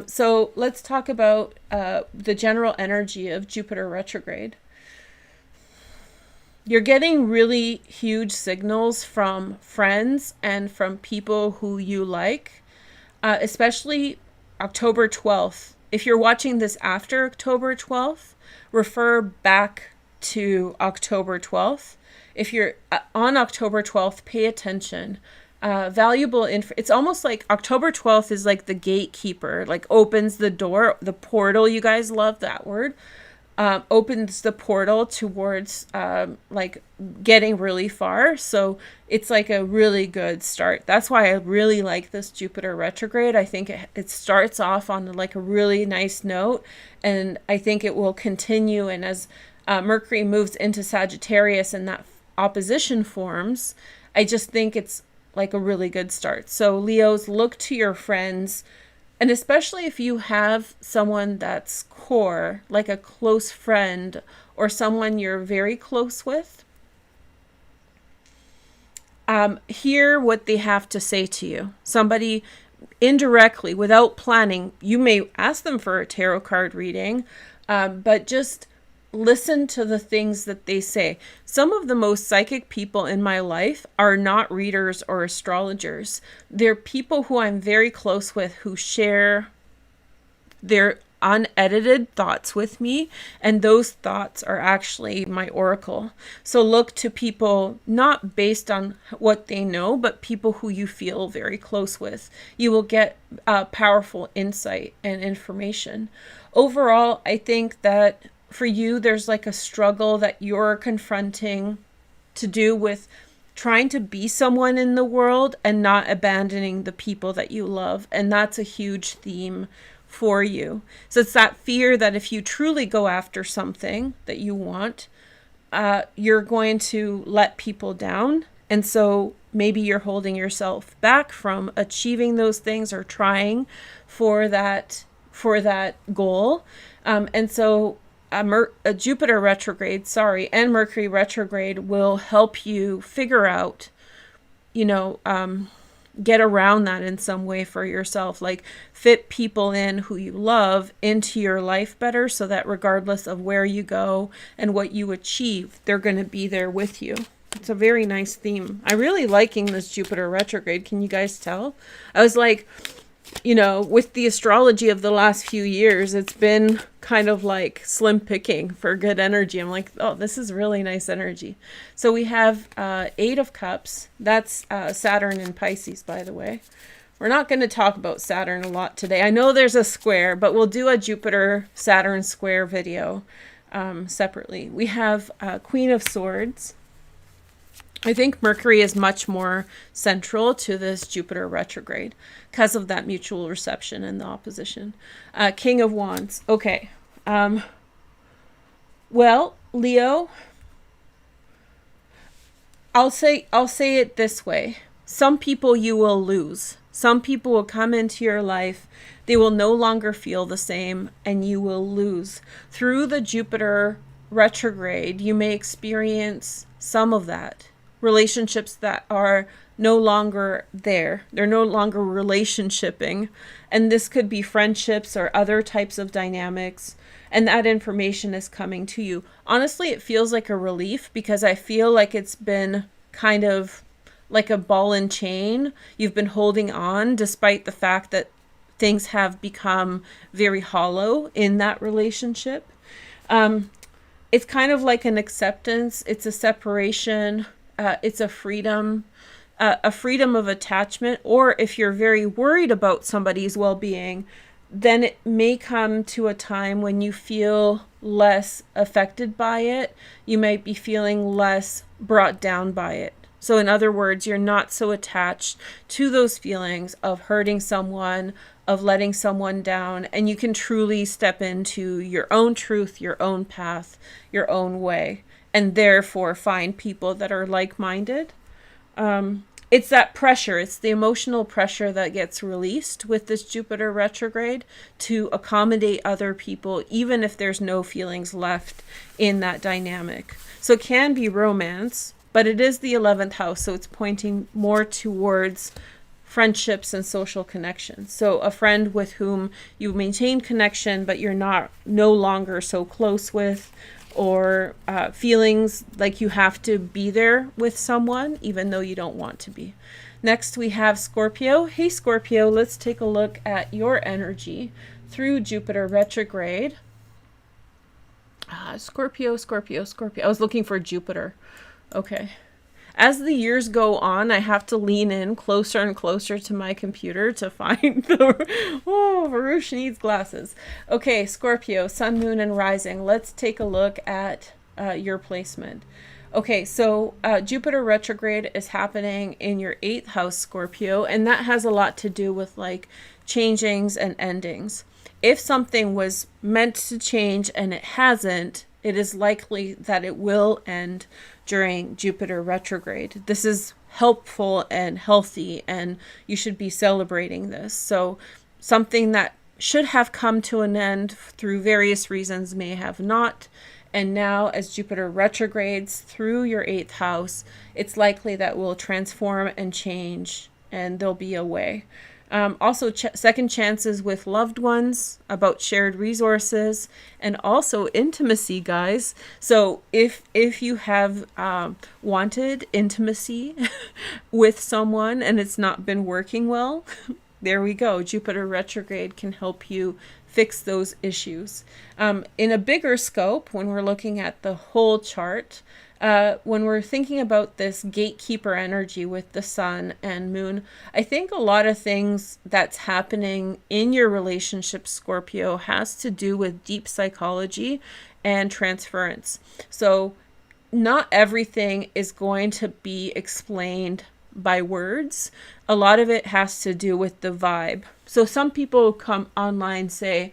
So let's talk about the general energy of Jupiter retrograde. You're getting really huge signals from friends and from people who you like, especially October 12th. If you're watching this after October 12th, refer back to October 12th. If you're on October 12th, pay attention. Valuable info. It's almost like October 12th is like the gatekeeper, like opens the door, the portal. You guys love that word. Opens the portal towards like getting really far. So it's like a really good start. That's why I really like this Jupiter retrograde. I think it starts off on like a really nice note, and I think it will continue. And as Mercury moves into Sagittarius and that opposition forms, I just think it's like a really good start. So Leos, look to your friends. And especially if you have someone that's core, like a close friend or someone you're very close with, hear what they have to say to you. Somebody indirectly, without planning, you may ask them for a tarot card reading, but just listen to the things that they say. Some of the most psychic people in my life are not readers or astrologers. They're people who I'm very close with, who share their unedited thoughts with me, and those thoughts are actually my oracle. So look to people not based on what they know, but people who you feel very close with. You will get powerful insight and information. Overall, I think that for you, there's like a struggle that you're confronting to do with trying to be someone in the world and not abandoning the people that you love. And that's a huge theme for you. So it's that fear that if you truly go after something that you want, you're going to let people down. And so maybe you're holding yourself back from achieving those things or trying for that goal. And so a Jupiter retrograde, and Mercury retrograde will help you figure out, get around that in some way for yourself, like fit people in who you love into your life better, so that regardless of where you go and what you achieve, they're going to be there with you. It's a very nice theme. I'm really liking this Jupiter retrograde. Can you guys tell? I was like, with the astrology of the last few years, it's been kind of like slim picking for good energy. I'm like, oh, this is really nice energy. So we have 8 of Cups. That's Saturn in Pisces, by the way. We're not going to talk about Saturn a lot today. I know there's a square, but we'll do a Jupiter-Saturn square video separately. We have Queen of Swords. I think Mercury is much more central to this Jupiter retrograde because of that mutual reception and the opposition. King of Wands. Okay. Well, Leo, I'll say it this way. Some people you will lose. Some people will come into your life. They will no longer feel the same, and you will lose. Through the Jupiter retrograde, you may experience some of that. Relationships that are no longer there. They're no longer relationshiping. And this could be friendships or other types of dynamics. And that information is coming to you. Honestly, it feels like a relief, because I feel like it's been kind of like a ball and chain. You've been holding on despite the fact that things have become very hollow in that relationship. It's kind of like an acceptance. It's a separation. It's a freedom of attachment. Or if you're very worried about somebody's well-being, then it may come to a time when you feel less affected by it. You might be feeling less brought down by it. So in other words, you're not so attached to those feelings of hurting someone, of letting someone down, and you can truly step into your own truth, your own path, your own way, and therefore find people that are like-minded. It's that pressure. It's the emotional pressure that gets released with this Jupiter retrograde to accommodate other people, even if there's no feelings left in that dynamic. So it can be romance, but it is the 11th house, so it's pointing more towards friendships and social connections. So a friend with whom you maintain connection, but you're no longer so close with, or feelings like you have to be there with someone even though you don't want to be. Next we have Scorpio. Hey Scorpio, let's take a look at your energy through Jupiter retrograde. Scorpio. I was looking for Jupiter. Okay. As the years go on, I have to lean in closer and closer to my computer to find the... Oh, Veroosh needs glasses. Okay, Scorpio, Sun, Moon, and Rising. Let's take a look at your placement. Okay, so Jupiter retrograde is happening in your 8th house, Scorpio, and that has a lot to do with like changings and endings. If something was meant to change and it hasn't, it is likely that it will end during Jupiter retrograde. This is helpful and healthy, and you should be celebrating this. So something that should have come to an end through various reasons may have not, And now as Jupiter retrogrades through your 8th house, it's likely that will transform and change, and there'll be a way. Also, second chances with loved ones, about shared resources, and also intimacy, guys. So if you have wanted intimacy with someone and it's not been working well, there we go. Jupiter retrograde can help you fix those issues. In a bigger scope, when we're looking at the whole chart, when we're thinking about this gatekeeper energy with the sun and moon, I think a lot of things that's happening in your relationship, Scorpio, has to do with deep psychology and transference. So not everything is going to be explained by words. A lot of it has to do with the vibe. So some people come online, say,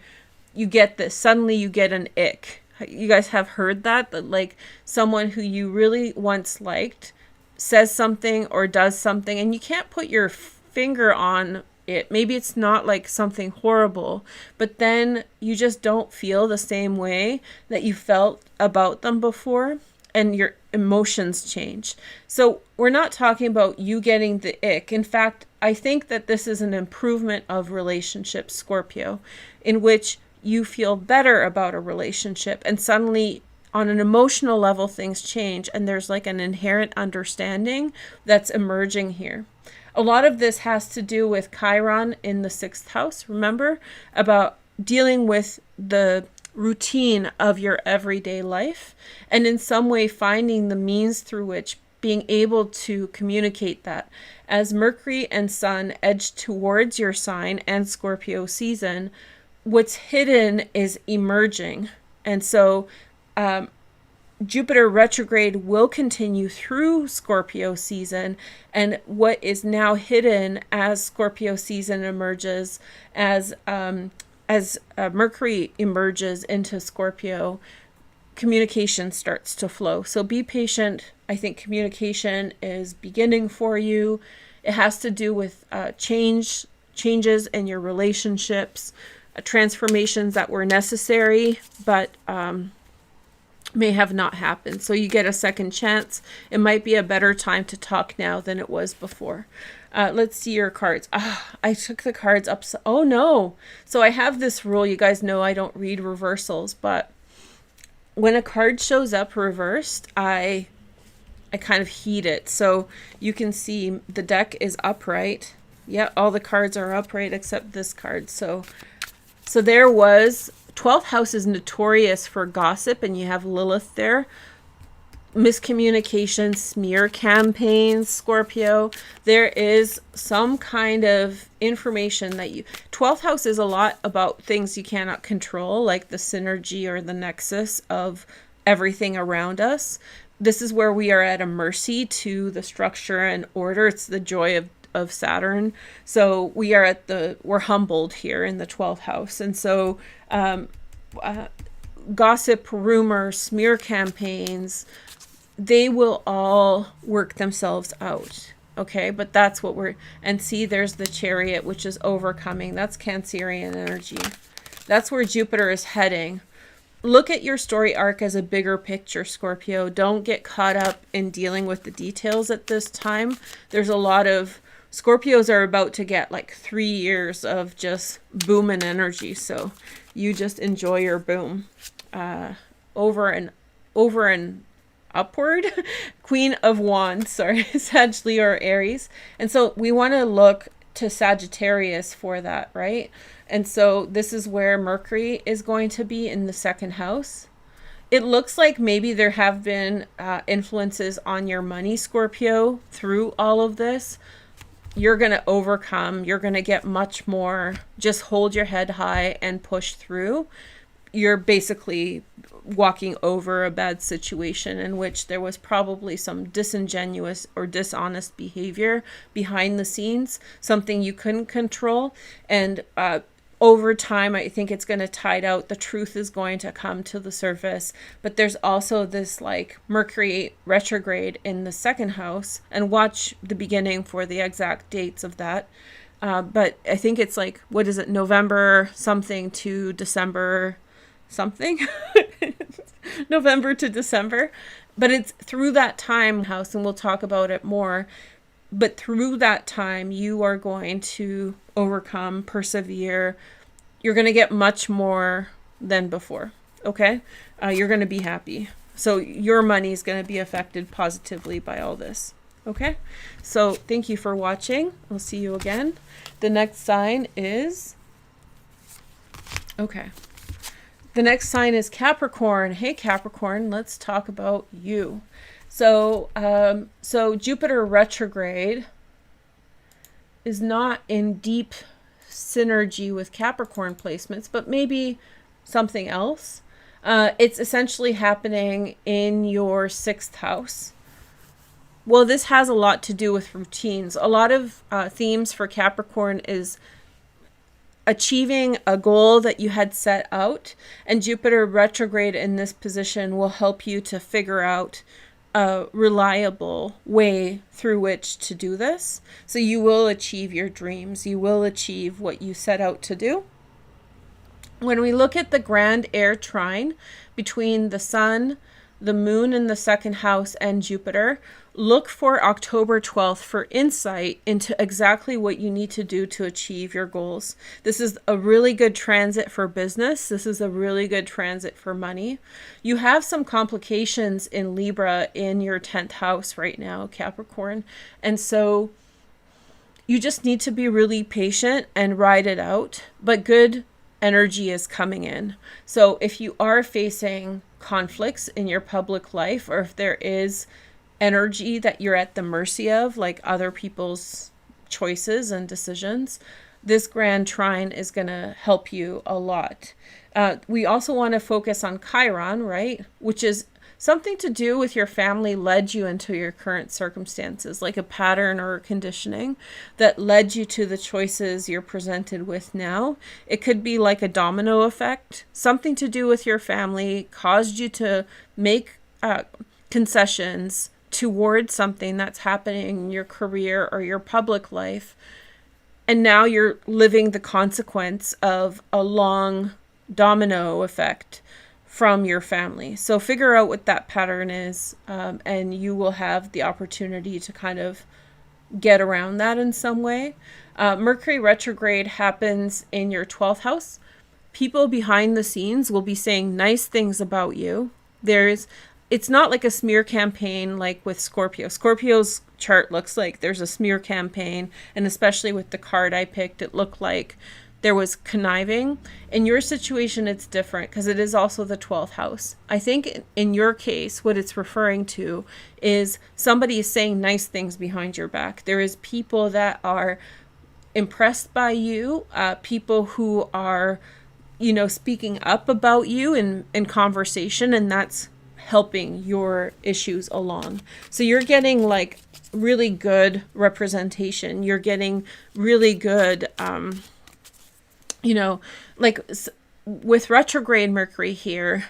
you get this, suddenly you get an ick. You guys have heard that like someone who you really once liked says something or does something and you can't put your finger on it. Maybe it's not like something horrible, but then you just don't feel the same way that you felt about them before, and your emotions change. So we're not talking about you getting the ick. In fact, I think that this is an improvement of relationships, Scorpio, in which you feel better about a relationship and suddenly on an emotional level things change and there's like an inherent understanding that's emerging here. A lot of this has to do with Chiron in the 6th house, remember, about dealing with the routine of your everyday life and in some way finding the means through which being able to communicate that. As Mercury and Sun edge towards your sign and Scorpio season, what's hidden is emerging. And so Jupiter retrograde will continue through Scorpio season, and what is now hidden as Scorpio season emerges, as Mercury emerges into Scorpio, communication starts to flow. So be patient. I think communication is beginning for you. It has to do with changes in your relationships, transformations that were necessary, but may have not happened. So you get a second chance. It might be a better time to talk now than it was before. Let's see your cards. I took the cards up. Oh no. So I have this rule. You guys know I don't read reversals, but when a card shows up reversed, I kind of heat it. So you can see the deck is upright. Yeah, all the cards are upright except this card. So there was 12th house is notorious for gossip, and you have Lilith there. Miscommunication, smear campaigns, Scorpio. There is some kind of information that 12th house is a lot about things you cannot control, like the synergy or the nexus of everything around us. This is where we are at a mercy to the structure and order. It's the joy of Saturn. So we're humbled here in the 12th house. And so gossip, rumor, smear campaigns, they will all work themselves out. Okay, but that's what and see, there's the Chariot, which is overcoming. That's Cancerian energy. That's where Jupiter is heading. Look at your story arc as a bigger picture, Scorpio. Don't get caught up in dealing with the details at this time. There's a lot of Scorpios are about to get like 3 years of just booming energy. So you just enjoy your boom. Over and upward. Queen of Wands, sorry, Sag, Leo, or Aries. And so we want to look to Sagittarius for that, right? And so this is where Mercury is going to be in the 2nd house. It looks like maybe there have been influences on your money, Scorpio, through all of this. You're going to overcome. You're going to get much more. Just hold your head high and push through. You're basically walking over a bad situation in which there was probably some disingenuous or dishonest behavior behind the scenes, something you couldn't control. And over time, I think it's going to tide out. The truth is going to come to the surface. But there's also this like Mercury retrograde in the 2nd house, and watch the beginning for the exact dates of that. But I think it's like, what is it, November something to December something. November to December. But it's through that time, house, and we'll talk about it more. But through that time, you are going to overcome, persevere. You're going to get much more than before. Okay? You're going to be happy. So your money is going to be affected positively by all this. Okay? So thank you for watching. I'll see you again. The next sign is... Okay. The next sign is Capricorn. Hey, Capricorn, let's talk about you. So Jupiter retrograde is not in deep synergy with Capricorn placements, but maybe something else. It's essentially happening in your 6th house. Well, this has a lot to do with routines. A lot of themes for Capricorn is achieving a goal that you had set out, and Jupiter retrograde in this position will help you to figure out a reliable way through which to do this. So you will achieve your dreams. You will achieve what you set out to do. When we look at the Grand Air Trine between the Sun, the Moon in the 2nd house, and Jupiter, look for October 12th for insight into exactly what you need to do to achieve your goals. This is a really good transit for business. This is a really good transit for money. You have some complications in Libra in your 10th house right now, Capricorn. And so you just need to be really patient and ride it out. But good energy is coming in. So if you are facing conflicts in your public life, or if there is energy that you're at the mercy of, like other people's choices and decisions, this Grand Trine is going to help you a lot. We also want to focus on Chiron, right? Which is something to do with your family led you into your current circumstances, like a pattern or a conditioning that led you to the choices you're presented with now. It could be like a domino effect. Something to do with your family caused you to make concessions towards something that's happening in your career or your public life. And now you're living the consequence of a long domino effect from your family. So figure out what that pattern is, and you will have the opportunity to kind of get around that in some way. Mercury retrograde happens in your 12th house. People behind the scenes will be saying nice things about you. It's not like a smear campaign like with Scorpio. Scorpio's chart looks like there's a smear campaign, and especially with the card I picked, it looked like there was conniving. In your situation, it's different because it is also the 12th house. I think in your case, what it's referring to is somebody is saying nice things behind your back. There is people that are impressed by you, people who are, speaking up about you in conversation, and that's helping your issues along. So you're getting like really good representation. You're getting really good, like with retrograde Mercury here,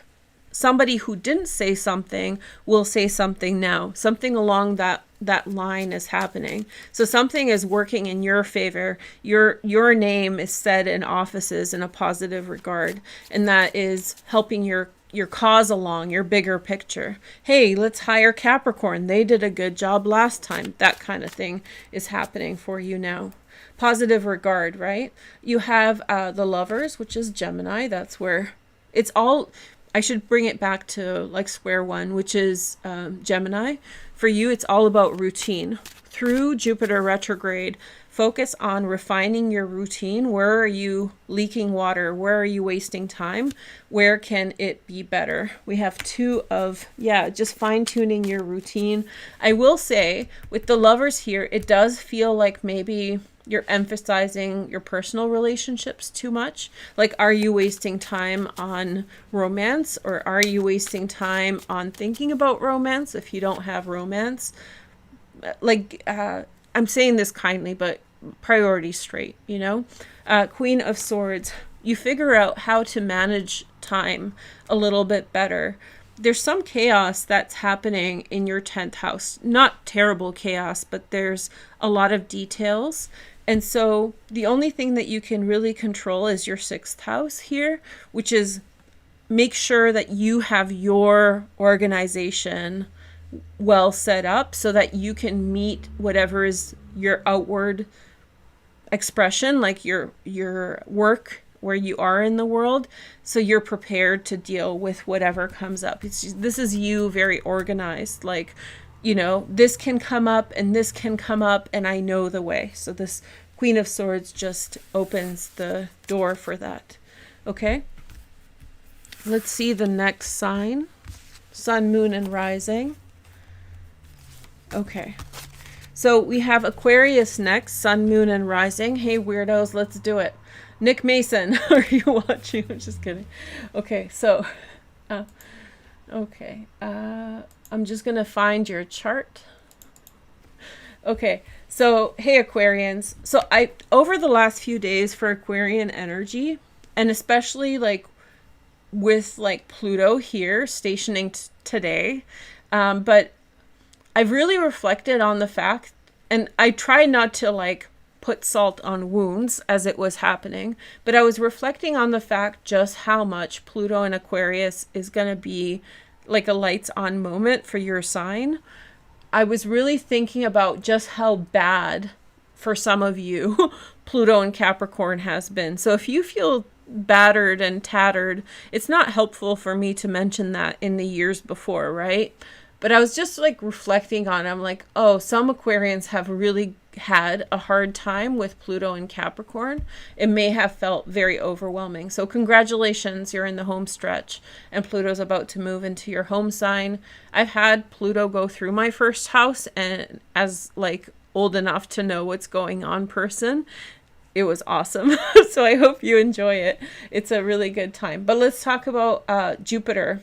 somebody who didn't say something will say something now. Something along that line is happening. So something is working in your favor. Your name is said in offices in a positive regard, and that is helping your cause along, your bigger picture. Hey, let's hire Capricorn. They did a good job last time. That kind of thing is happening for you now. Positive regard, right? You have the Lovers, which is Gemini. That's where it's all... I should bring it back to like square one, which is Gemini. For you, it's all about routine. Through Jupiter retrograde, focus on refining your routine. Where are you leaking water? Where are you wasting time? Where can it be better? We have two of, just fine-tuning your routine. I will say, with the Lovers here, it does feel like maybe you're emphasizing your personal relationships too much. Like, are you wasting time on romance, or are you wasting time on thinking about romance if you don't have romance? Like, I'm saying this kindly, but priorities straight, Queen of Swords, you figure out how to manage time a little bit better. There's some chaos that's happening in your 10th house. Not terrible chaos, but there's a lot of details. And so the only thing that you can really control is your 6th house here, which is make sure that you have your organization well set up so that you can meet whatever is your outward expression, like your work where you are in the world, so you're prepared to deal with whatever comes up. This is you very organized, like, you know, this can come up and this can come up and I know the way. So this Queen of Swords just opens the door for that. Okay, let's see the next sign. Sun, Moon, and Rising. Okay, so we have Aquarius next. Sun, Moon, and Rising. Hey weirdos, let's do it. Nick Mason, are you watching? I'm just kidding. Okay, so I'm just gonna find your chart. Okay, so hey Aquarians. So I, over the last few days for Aquarian energy, and especially like with like Pluto here stationing today, but I've really reflected on the fact, and I try not to like put salt on wounds as it was happening, but I was reflecting on the fact just how much Pluto in Aquarius is going to be like a lights on moment for your sign. I was really thinking about just how bad for some of you Pluto in Capricorn has been. So if you feel battered and tattered, it's not helpful for me to mention that in the years before, right? But I was just like reflecting on it. I'm like, oh, some Aquarians have really had a hard time with Pluto in Capricorn. It may have felt very overwhelming. So congratulations, you're in the home stretch and Pluto's about to move into your home sign. I've had Pluto go through my first house, and as like old enough to know what's going on person, it was awesome. So I hope you enjoy it. It's a really good time. But let's talk about Jupiter.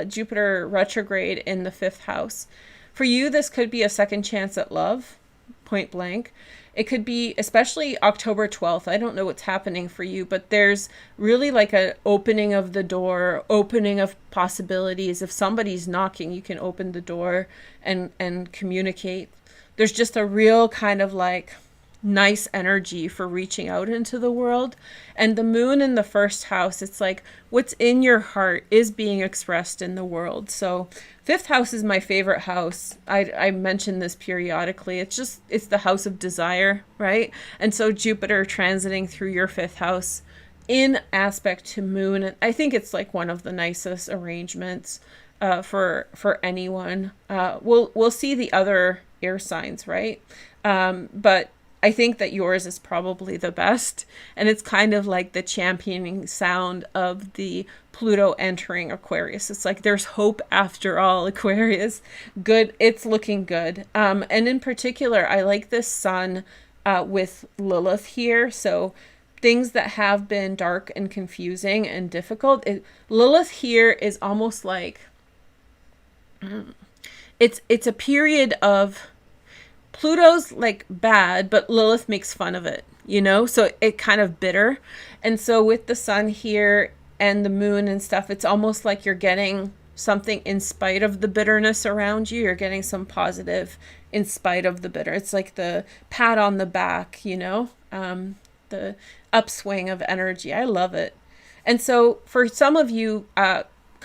Jupiter retrograde in the 5th house. For you, this could be a second chance at love, point blank. It could be especially October 12th. I don't know what's happening for you, but there's really like an opening of the door, opening of possibilities. If somebody's knocking, you can open the door and communicate. There's just a real kind of like nice energy for reaching out into the world. And the moon in the 1st house, it's like what's in your heart is being expressed in the world. So 5th house is my favorite house. I mention this periodically. It's the house of desire, right? And so Jupiter transiting through your 5th house in aspect to moon, I think it's like one of the nicest arrangements for anyone. We'll see the other air signs, right? But I think that yours is probably the best, and it's kind of like the championing sound of the Pluto entering Aquarius. It's like there's hope after all, Aquarius. Good, it's looking good. And in particular, I like this sun with Lilith here. So things that have been dark and confusing and difficult. Lilith here is almost like it's a period of Pluto's like bad, but Lilith makes fun of it, you know? So it kind of bitter. And so with the sun here and the moon and stuff, it's almost like you're getting something in spite of the bitterness around you. You're getting some positive in spite of the bitter. It's like the pat on the back, you know? The upswing of energy. I love it. And so for some of you,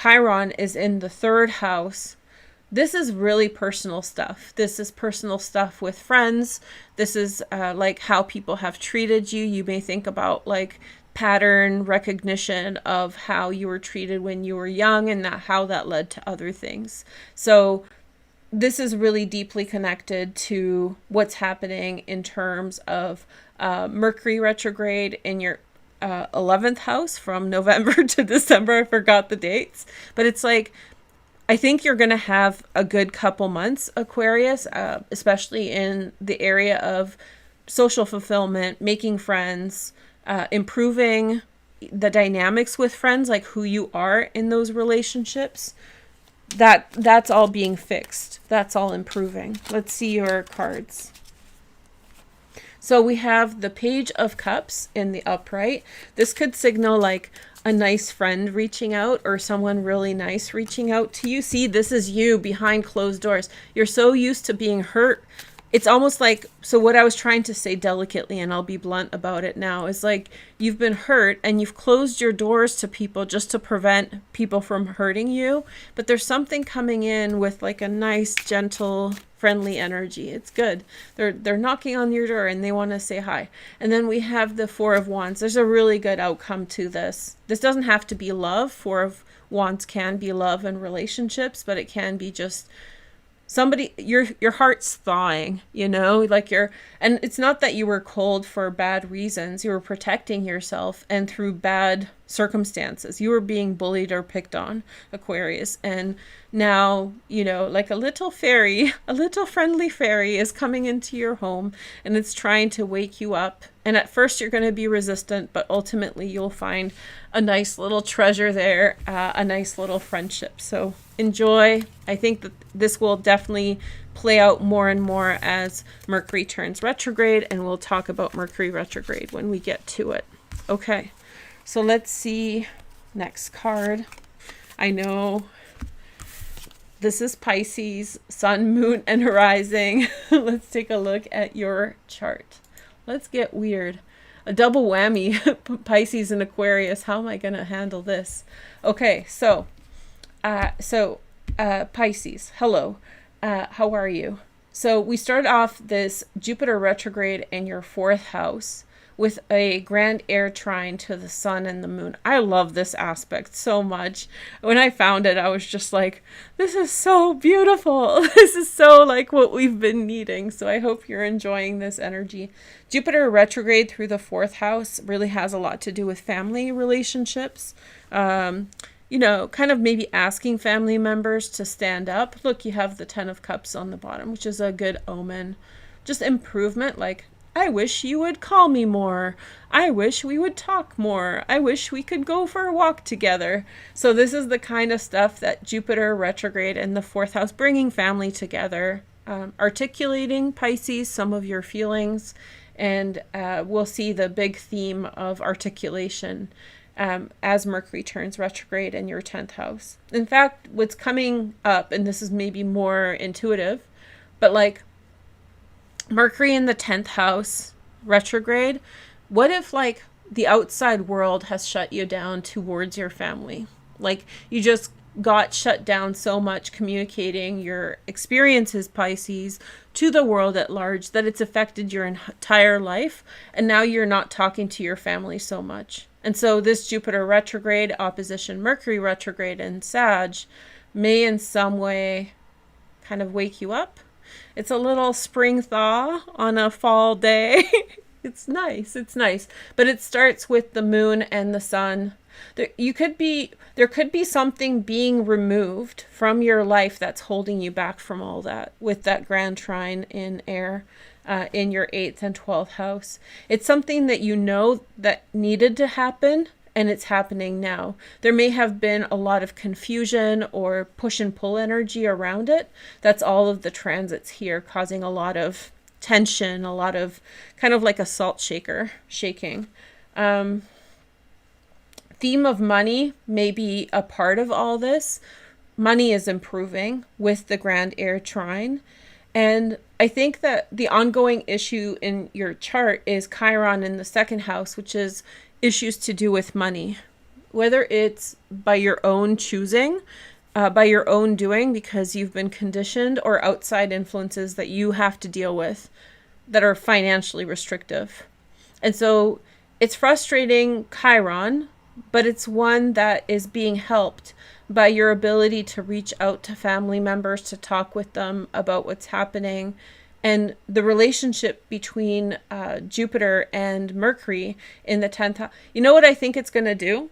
Chiron is in the 3rd house. This is really personal stuff. This is personal stuff with friends. This is like how people have treated you. You may think about like pattern recognition of how you were treated when you were young and how that led to other things. So this is really deeply connected to what's happening in terms of Mercury retrograde in your 11th house from November to December. I forgot the dates, but it's like, I think you're going to have a good couple months, Aquarius, especially in the area of social fulfillment, making friends, improving the dynamics with friends, like who you are in those relationships. That's all being fixed. That's all improving. Let's see your cards. So we have the Page of Cups in the upright. This could signal like a nice friend reaching out or someone really nice reaching out to you. See, this is you behind closed doors. You're so used to being hurt it's almost like, so what I was trying to say delicately, and I'll be blunt about it now, is like you've been hurt and you've closed your doors to people just to prevent people from hurting you. But there's something coming in with like a nice, gentle, friendly energy. It's good. They're knocking on your door and they want to say hi. And then we have the Four of Wands. There's a really good outcome to this. This doesn't have to be love. Four of Wands can be love and relationships, but it can be just somebody, your heart's thawing, you know, like and it's not that you were cold for bad reasons. You were protecting yourself, and through bad circumstances, you were being bullied or picked on, Aquarius. And now, you know, like a little fairy, a little friendly fairy is coming into your home, and it's trying to wake you up. And at first you're going to be resistant, but ultimately you'll find a nice little treasure there, a nice little friendship. So enjoy. I think that this will definitely play out more and more as Mercury turns retrograde, and we'll talk about Mercury retrograde when we get to it. Okay, so let's see next card. I know this is Pisces, sun, moon, and rising. Let's take a look at your chart. Let's get weird. A double whammy, Pisces and Aquarius. How am I going to handle this? Okay, so Pisces, hello. How are you? So we start off this Jupiter retrograde in your fourth house with a Grand Air Trine to the sun and the moon. I love this aspect so much. When I found it, I was just like, this is so beautiful. This is so like what we've been needing. So I hope you're enjoying this energy. Jupiter retrograde through the fourth house really has a lot to do with family relationships. You know, kind of maybe asking family members to stand up. Look, you have the Ten of Cups on the bottom, which is a good omen. Just improvement, like, I wish you would call me more. I wish we would talk more. I wish we could go for a walk together. So this is the kind of stuff that Jupiter retrograde in the fourth house, bringing family together, articulating, Pisces, some of your feelings, and we'll see the big theme of articulation as Mercury turns retrograde in your 10th house. In fact, what's coming up, and this is maybe more intuitive, but like Mercury in the 10th house retrograde, what if like the outside world has shut you down towards your family? Like you just got shut down so much communicating your experiences, Pisces, to the world at large that it's affected your entire life, and now you're not talking to your family so much. And so this Jupiter retrograde opposition Mercury retrograde in Sag may in some way kind of wake you up. It's a little spring thaw on a fall day. It's nice. It's nice. But it starts with the moon and the sun. There could be something being removed from your life that's holding you back from all that with that Grand Trine in air in your 8th and 12th house. It's something that you know that needed to happen, and it's happening now. There may have been a lot of confusion or push and pull energy around it. That's all of the transits here causing a lot of tension, a lot of kind of like a salt shaker shaking. Theme of money may be a part of all this. Money is improving with the Grand Air Trine. And I think that the ongoing issue in your chart is Chiron in the 2nd house, which is issues to do with money. Whether it's by your own choosing, by your own doing because you've been conditioned, or outside influences that you have to deal with that are financially restrictive. And so it's frustrating Chiron, but it's one that is being helped by your ability to reach out to family members, to talk with them about what's happening. And the relationship between Jupiter and Mercury in the 10th house. You know what I think it's going to do?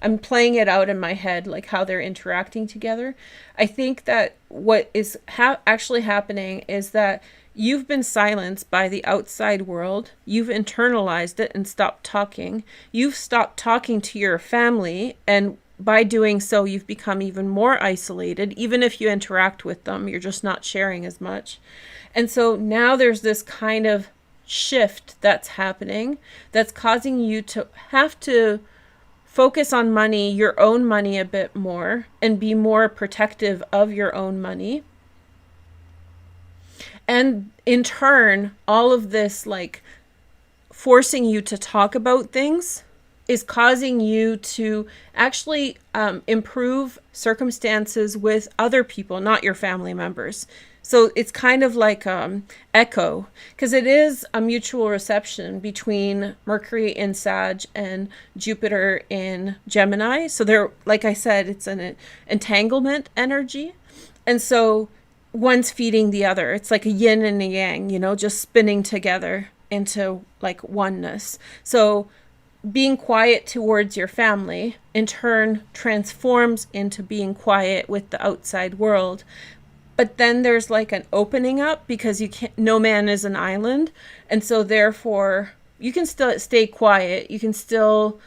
I'm playing it out in my head, like how they're interacting together. I think that what is actually happening is that you've been silenced by the outside world. You've internalized it and stopped talking. You've stopped talking to your family, and by doing so, you've become even more isolated. Even if you interact with them, you're just not sharing as much. And so now there's this kind of shift that's happening that's causing you to have to focus on money, your own money a bit more, and be more protective of your own money. And in turn, all of this like forcing you to talk about things is causing you to actually improve circumstances with other people, not your family members. So it's kind of like echo, because it is a mutual reception between Mercury in Sag and Jupiter in Gemini. So they're, like I said, it's an entanglement energy. And so one's feeding the other. It's like a yin and a yang, you know, just spinning together into like oneness. So being quiet towards your family in turn transforms into being quiet with the outside world. But then there's like an opening up, because you can't, no man is an island. And so therefore you can still stay quiet. You can still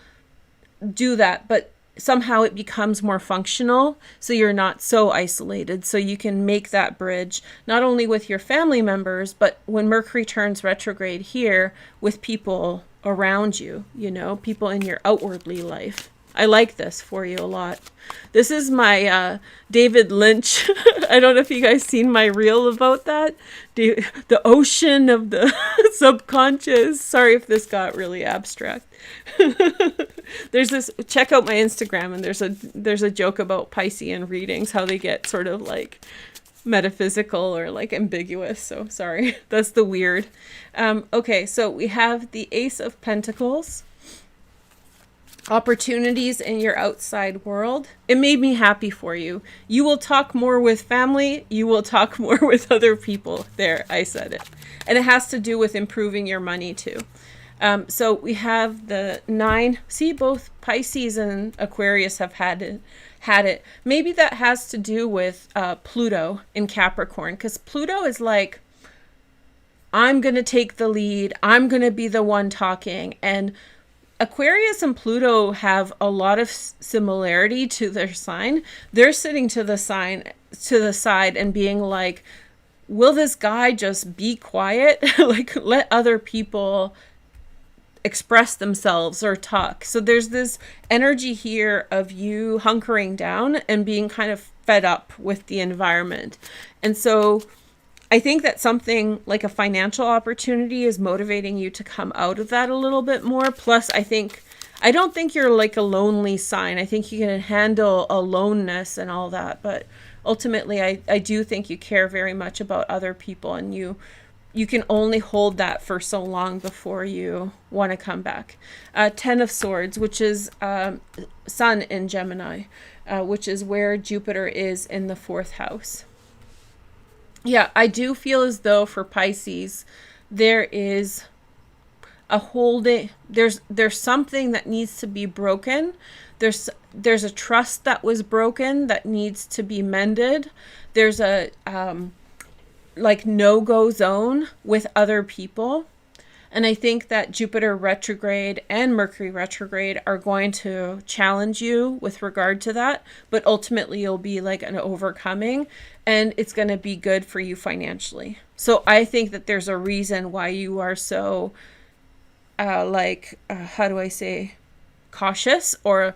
do that, but somehow it becomes more functional. So you're not so isolated. So you can make that bridge, not only with your family members, but when Mercury turns retrograde here, with people around you, you know, people in your outwardly life. I like this for you a lot. This is my David Lynch. I don't know if you guys seen my reel about that. The ocean of the subconscious. Sorry if this got really abstract. There's this, check out my Instagram, and there's a joke about Piscean readings, how they get sort of like metaphysical or like ambiguous. So sorry, that's the weird. Okay, so we have the Ace of Pentacles. Opportunities in your outside world. It made me happy for you. You will talk more with family. You will talk more with other people. There, I said it. And it has to do with improving your money too. So we have the 9. See, both Pisces and Aquarius have had it. Maybe that has to do with Pluto in Capricorn, because Pluto is like, I'm going to take the lead. I'm going to be the one talking. And Aquarius and Pluto have a lot of similarity to their sign. They're sitting to the side and being like, will this guy just be quiet? Like, let other people express themselves or talk. So there's this energy here of you hunkering down and being kind of fed up with the environment. And so I think that something like a financial opportunity is motivating you to come out of that a little bit more. Plus, I don't think you're like a lonely sign. I think you can handle aloneness and all that. But ultimately, I do think you care very much about other people, and you can only hold that for so long before you want to come back. 10 of Swords, which is Sun in Gemini, which is where Jupiter is in the 4th house. Yeah, I do feel as though for Pisces, there is a holding. There's something that needs to be broken. There's a trust that was broken that needs to be mended. There's a like no-go zone with other people. And I think that Jupiter retrograde and Mercury retrograde are going to challenge you with regard to that. But ultimately, you'll be like an overcoming, and it's going to be good for you financially. So I think that there's a reason why you are so, how do I say, cautious, or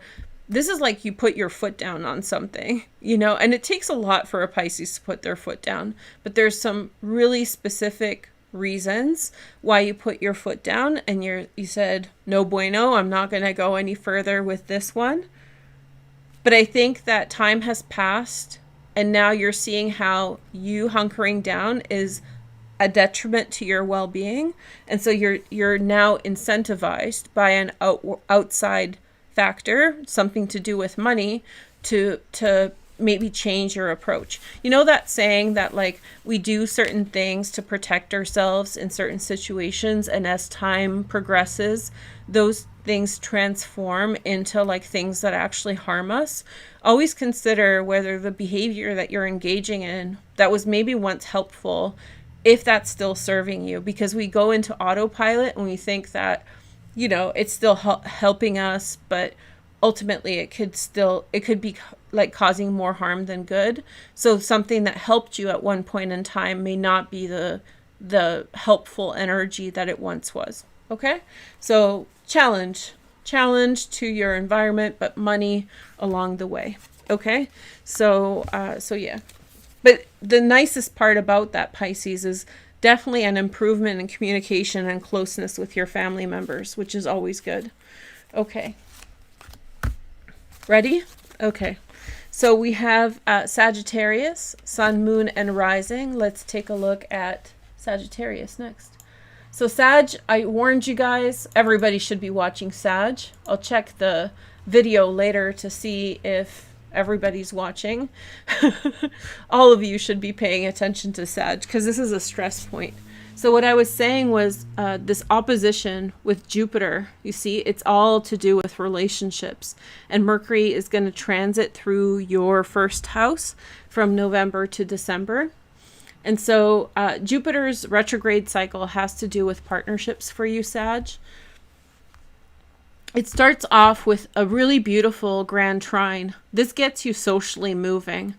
this is like you put your foot down on something, you know, and it takes a lot for a Pisces to put their foot down. But there's some really specific reasons why you put your foot down, and you said, no bueno, I'm not going to go any further with this one. But I think that time has passed, and now you're seeing how you hunkering down is a detriment to your well-being. And so you're now incentivized by an outside factor, something to do with money, to maybe change your approach. You know that saying that like we do certain things to protect ourselves in certain situations, and as time progresses, those things transform into like things that actually harm us. Always consider whether the behavior that you're engaging in that was maybe once helpful, if that's still serving you, because we go into autopilot and we think that, you know, it's still helping us, but ultimately it could be like causing more harm than good. So something that helped you at one point in time may not be the helpful energy that it once was. Okay? So challenge to your environment, but money along the way. Okay? So yeah. But the nicest part about that, Pisces, is definitely an improvement in communication and closeness with your family members, which is always good. Okay. Ready? Okay. So we have Sagittarius, Sun, Moon, and Rising. Let's take a look at Sagittarius next. So Sag, I warned you guys, everybody should be watching Sag. I'll check the video later to see if everybody's watching. All of you should be paying attention to Sag because this is a stress point. So what I was saying was this opposition with Jupiter, you see, it's all to do with relationships. And Mercury is going to transit through your first house from November to December. And so Jupiter's retrograde cycle has to do with partnerships for you, Sag. It starts off with a really beautiful Grand Trine. This gets you socially moving.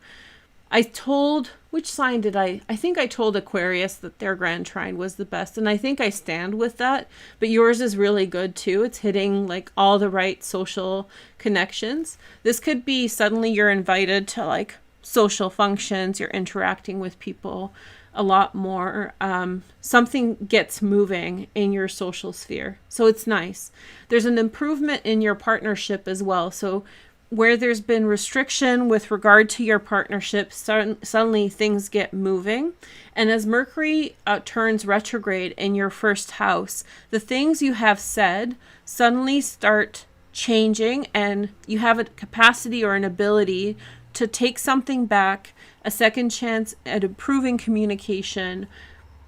Which sign did I think I told Aquarius that their Grand Trine was the best. And I think I stand with that. But yours is really good too. It's hitting like all the right social connections. This could be suddenly you're invited to like social functions, you're interacting with people a lot more. Something gets moving in your social sphere. So it's nice. There's an improvement in your partnership as well. So where there's been restriction with regard to your partnership, suddenly things get moving. And as Mercury turns retrograde in your first house, the things you have said suddenly start changing, and you have a capacity or an ability to take something back, a second chance at improving communication,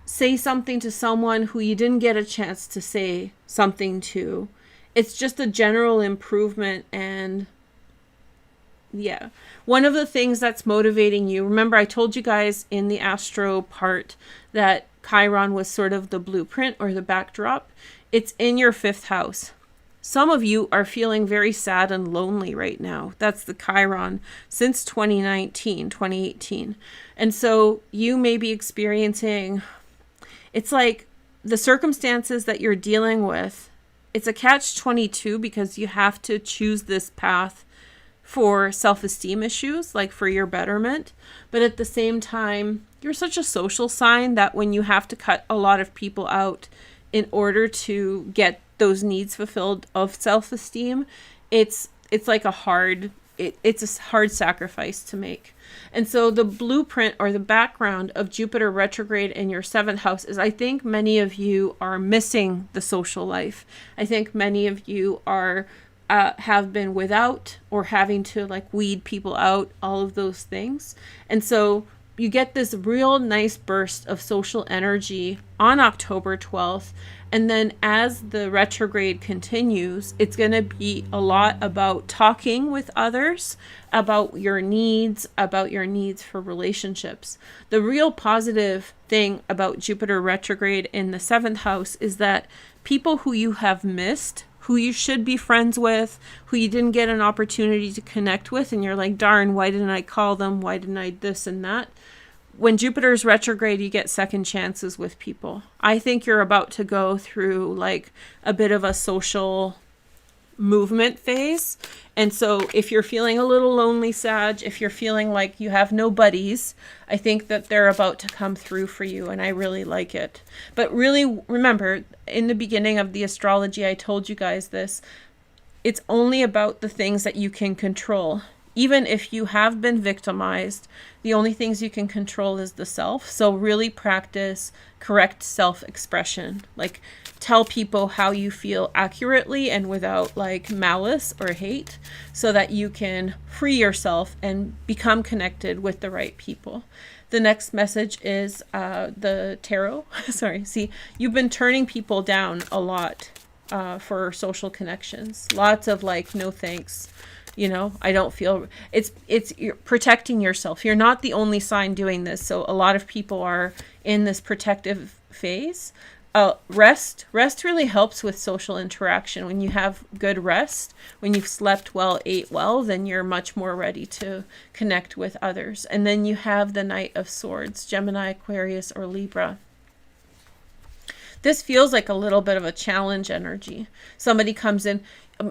say something to someone who you didn't get a chance to say something to. It's just a general improvement. And yeah, one of the things that's motivating you, remember I told you guys in the astro part that Chiron was sort of the blueprint or the backdrop. It's in your fifth house. Some of you are feeling very sad and lonely right now. That's the Chiron since 2018. And so you may be experiencing, it's like the circumstances that you're dealing with, it's a catch-22 because you have to choose this path for self-esteem issues, like for your betterment. But at the same time, you're such a social sign that when you have to cut a lot of people out in order to get those needs fulfilled of self-esteem, it's like a hard sacrifice to make. And so the blueprint or the background of Jupiter retrograde in your seventh house is, I think many of you are missing the social life. I think many of you are have been without or having to like weed people out, all of those things. And so you get this real nice burst of social energy on October 12th. And then as the retrograde continues, it's going to be a lot about talking with others, about your needs for relationships. The real positive thing about Jupiter retrograde in the seventh house is that people who you have missed, who you should be friends with, who you didn't get an opportunity to connect with, and you're like, darn, why didn't I call them? Why didn't I this and that? When Jupiter's retrograde, you get second chances with people. I think you're about to go through like a bit of a social movement phase. And so if you're feeling a little lonely, Sag, if you're feeling like you have no buddies, I think that they're about to come through for you, and I really like it. But really remember, in the beginning of the astrology, I told you guys this. It's only about the things that you can control. Even if you have been victimized, the only things you can control is the self. So really practice correct self-expression. Like tell people how you feel accurately and without like malice or hate, so that you can free yourself and become connected with the right people. The next message is the tarot. Sorry, see, you've been turning people down a lot for social connections. Lots of like, no thanks. You know, I don't feel you're protecting yourself. You're not the only sign doing this. So a lot of people are in this protective phase. Rest really helps with social interaction. When you have good rest, when you've slept well, ate well, then you're much more ready to connect with others. And then you have the Knight of Swords, Gemini, Aquarius, or Libra. This feels like a little bit of a challenge energy. Somebody comes in,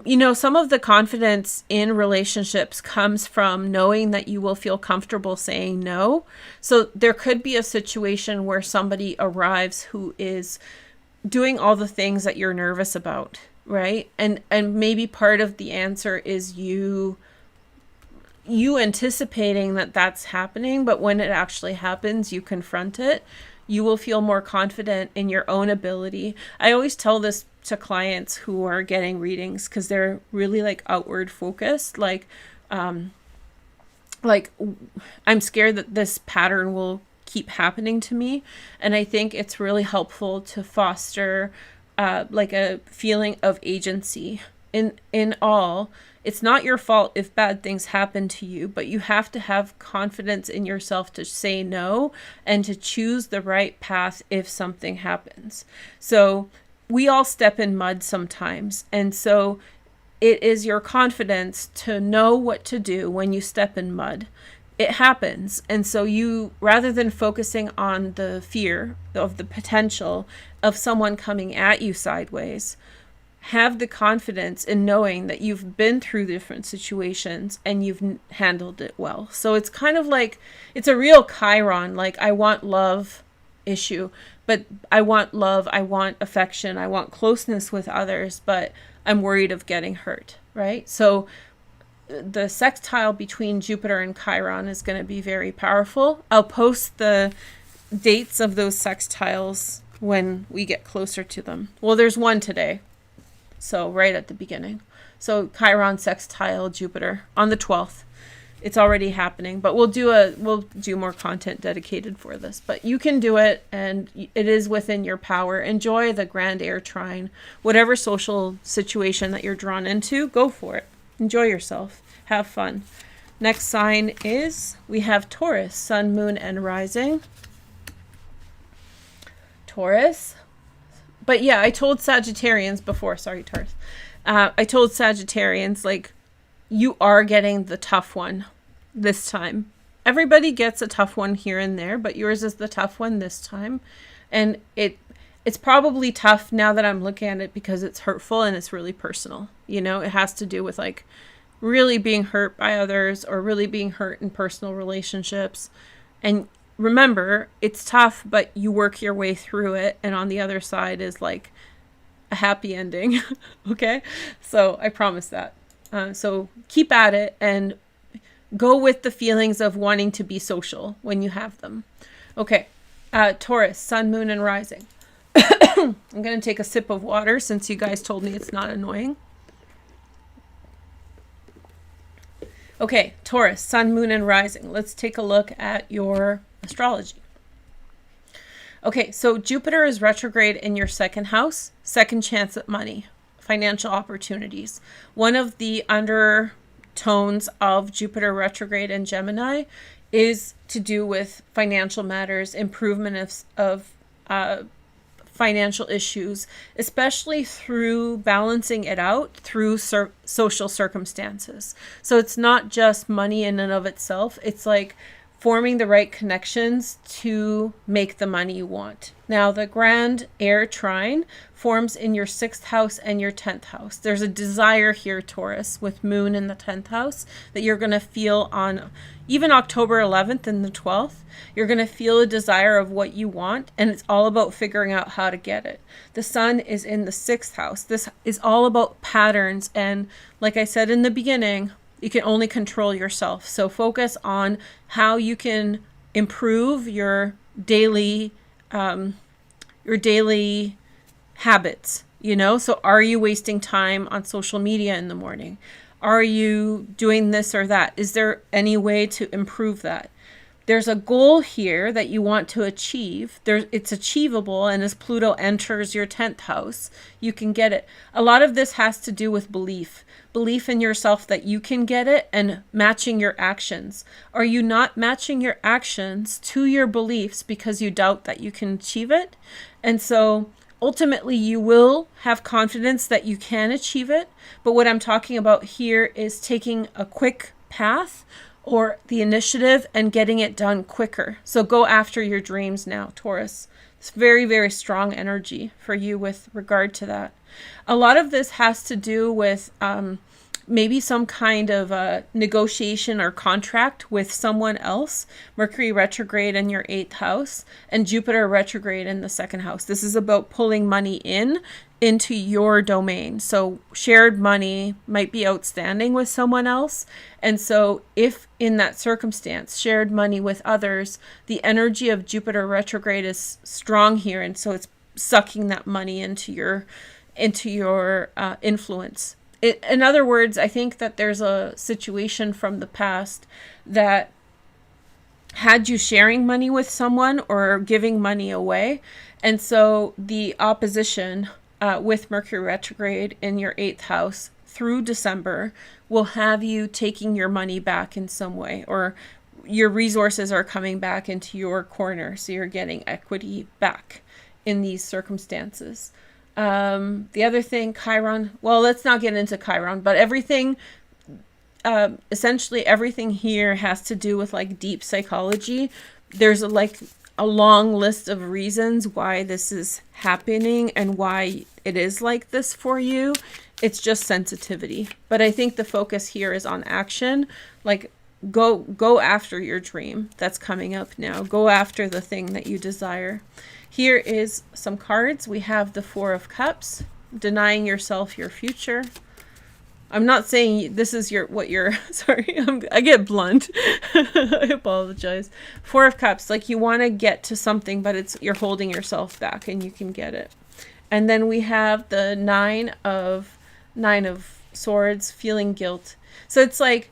you know, some of the confidence in relationships comes from knowing that you will feel comfortable saying no. So there could be a situation where somebody arrives who is doing all the things that you're nervous about, right? And maybe part of the answer is you anticipating that that's happening, but when it actually happens, you confront it. You will feel more confident in your own ability. I always tell this to clients who are getting readings because they're really like outward focused. Like I'm scared that this pattern will keep happening to me. And I think it's really helpful to foster like a feeling of agency in all. It's not your fault if bad things happen to you, but you have to have confidence in yourself to say no and to choose the right path if something happens. So we all step in mud sometimes. And so it is your confidence to know what to do when you step in mud. It happens. And so you, rather than focusing on the fear of the potential of someone coming at you sideways, have the confidence in knowing that you've been through different situations and you've handled it well. So it's kind of like, it's a real Chiron, like I want love issue, but I want love, I want affection, I want closeness with others, but I'm worried of getting hurt, right? So the sextile between Jupiter and Chiron is going to be very powerful. I'll post the dates of those sextiles when we get closer to them. Well, there's one today. So right at the beginning. So Chiron sextile Jupiter on the 12th. It's already happening, but we'll do more content dedicated for this. But you can do it, and it is within your power. Enjoy the Grand Air Trine. Whatever social situation that you're drawn into, go for it. Enjoy yourself. Have fun. Next sign is, we have Taurus, Sun, Moon, and Rising. Taurus. But yeah, I told Sagittarians before, sorry, Taurus. I told Sagittarians, like, you are getting the tough one this time. Everybody gets a tough one here and there, but yours is the tough one this time. And it's probably tough now that I'm looking at it because it's hurtful and it's really personal. You know, it has to do with like really being hurt by others or really being hurt in personal relationships. And remember, it's tough, but you work your way through it. And on the other side is like a happy ending. Okay. So I promise that. So keep at it and go with the feelings of wanting to be social when you have them. Okay. Taurus, Sun, Moon, and Rising. I'm going to take a sip of water since you guys told me it's not annoying. Okay. Taurus, Sun, Moon, and Rising. Let's take a look at your astrology. Okay, so Jupiter is retrograde in your second house, second chance at money, financial opportunities. One of the undertones of Jupiter retrograde in Gemini is to do with financial matters, improvement of financial issues, especially through balancing it out through social circumstances. So it's not just money in and of itself. It's like forming the right connections to make the money you want. Now, the Grand Air Trine forms in your 6th house and your 10th house. There's a desire here, Taurus, with Moon in the 10th house that you're going to feel on even October 11th and the 12th. You're going to feel a desire of what you want, and it's all about figuring out how to get it. The Sun is in the 6th house. This is all about patterns, and like I said in the beginning, you can only control yourself. So focus on how you can improve your daily habits, you know? So are you wasting time on social media in the morning? Are you doing this or that? Is there any way to improve that? There's a goal here that you want to achieve. It's achievable, and as Pluto enters your 10th house, you can get it. A lot of this has to do with belief in yourself that you can get it, and matching your actions. Are you not matching your actions to your beliefs because you doubt that you can achieve it? And so ultimately you will have confidence that you can achieve it. But what I'm talking about here is taking a quick path or the initiative and getting it done quicker. So go after your dreams now, Taurus. It's very, very strong energy for you with regard to that. A lot of this has to do with maybe some kind of a negotiation or contract with someone else. Mercury retrograde in your 8th house and Jupiter retrograde in the 2nd house. This is about pulling money into your domain. So shared money might be outstanding with someone else. And so if in that circumstance, shared money with others, the energy of Jupiter retrograde is strong here. And so it's sucking that money into your influence. In other words, I think that there's a situation from the past that had you sharing money with someone or giving money away. And so the opposition with Mercury retrograde in your 8th house through December will have you taking your money back in some way, or your resources are coming back into your corner. So you're getting equity back in these circumstances. The other thing, Chiron, well, let's not get into Chiron, but everything, essentially everything here has to do with like deep psychology. There's a long list of reasons why this is happening and why it is like this for you. It's just sensitivity. But I think the focus here is on action. Like go after your dream that's coming up now. Go after the thing that you desire. Here is some cards. We have the 4 of Cups, denying yourself your future. I'm not saying this is sorry, I get blunt. I apologize. 4 of Cups, like you want to get to something, but you're holding yourself back and you can get it. And then we have the 9 of Swords, feeling guilt. So it's like,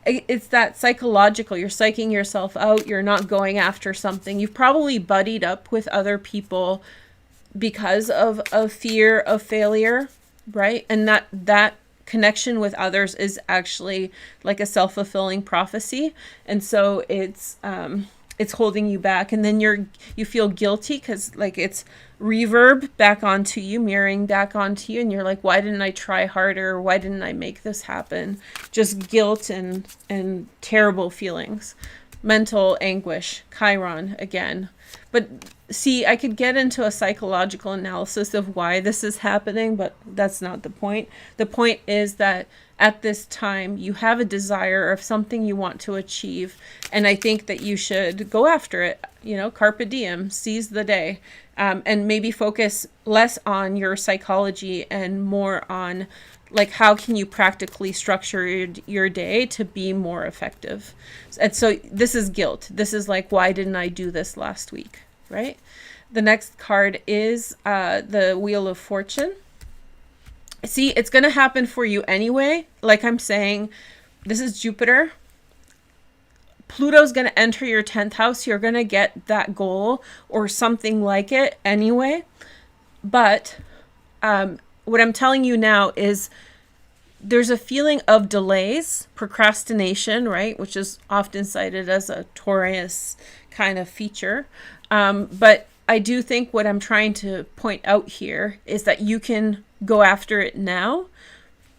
it's that psychological, you're psyching yourself out, you're not going after something. You've probably buddied up with other people because of a fear of failure, right? And that connection with others is actually like a self-fulfilling prophecy. And so it's holding you back. And then you feel guilty because like it's reverb back onto you, mirroring back onto you. And you're like, why didn't I try harder? Why didn't I make this happen? Just guilt and terrible feelings. Mental anguish, Chiron again. But see, I could get into a psychological analysis of why this is happening, but that's not the point. The point is that at this time, you have a desire of something you want to achieve. And I think that you should go after it, carpe diem, seize the day, and maybe focus less on your psychology and more on like how can you practically structure your day to be more effective. And so this is guilt. This is like, why didn't I do this last week, right? The next card is the Wheel of Fortune. See, it's going to happen for you anyway. Like I'm saying, this is Jupiter. Pluto's going to enter your 10th house. You're going to get that goal or something like it anyway. But what I'm telling you now is there's a feeling of delays, procrastination, right? Which is often cited as a Taurus kind of feature. But I do think what I'm trying to point out here is that you can go after it now.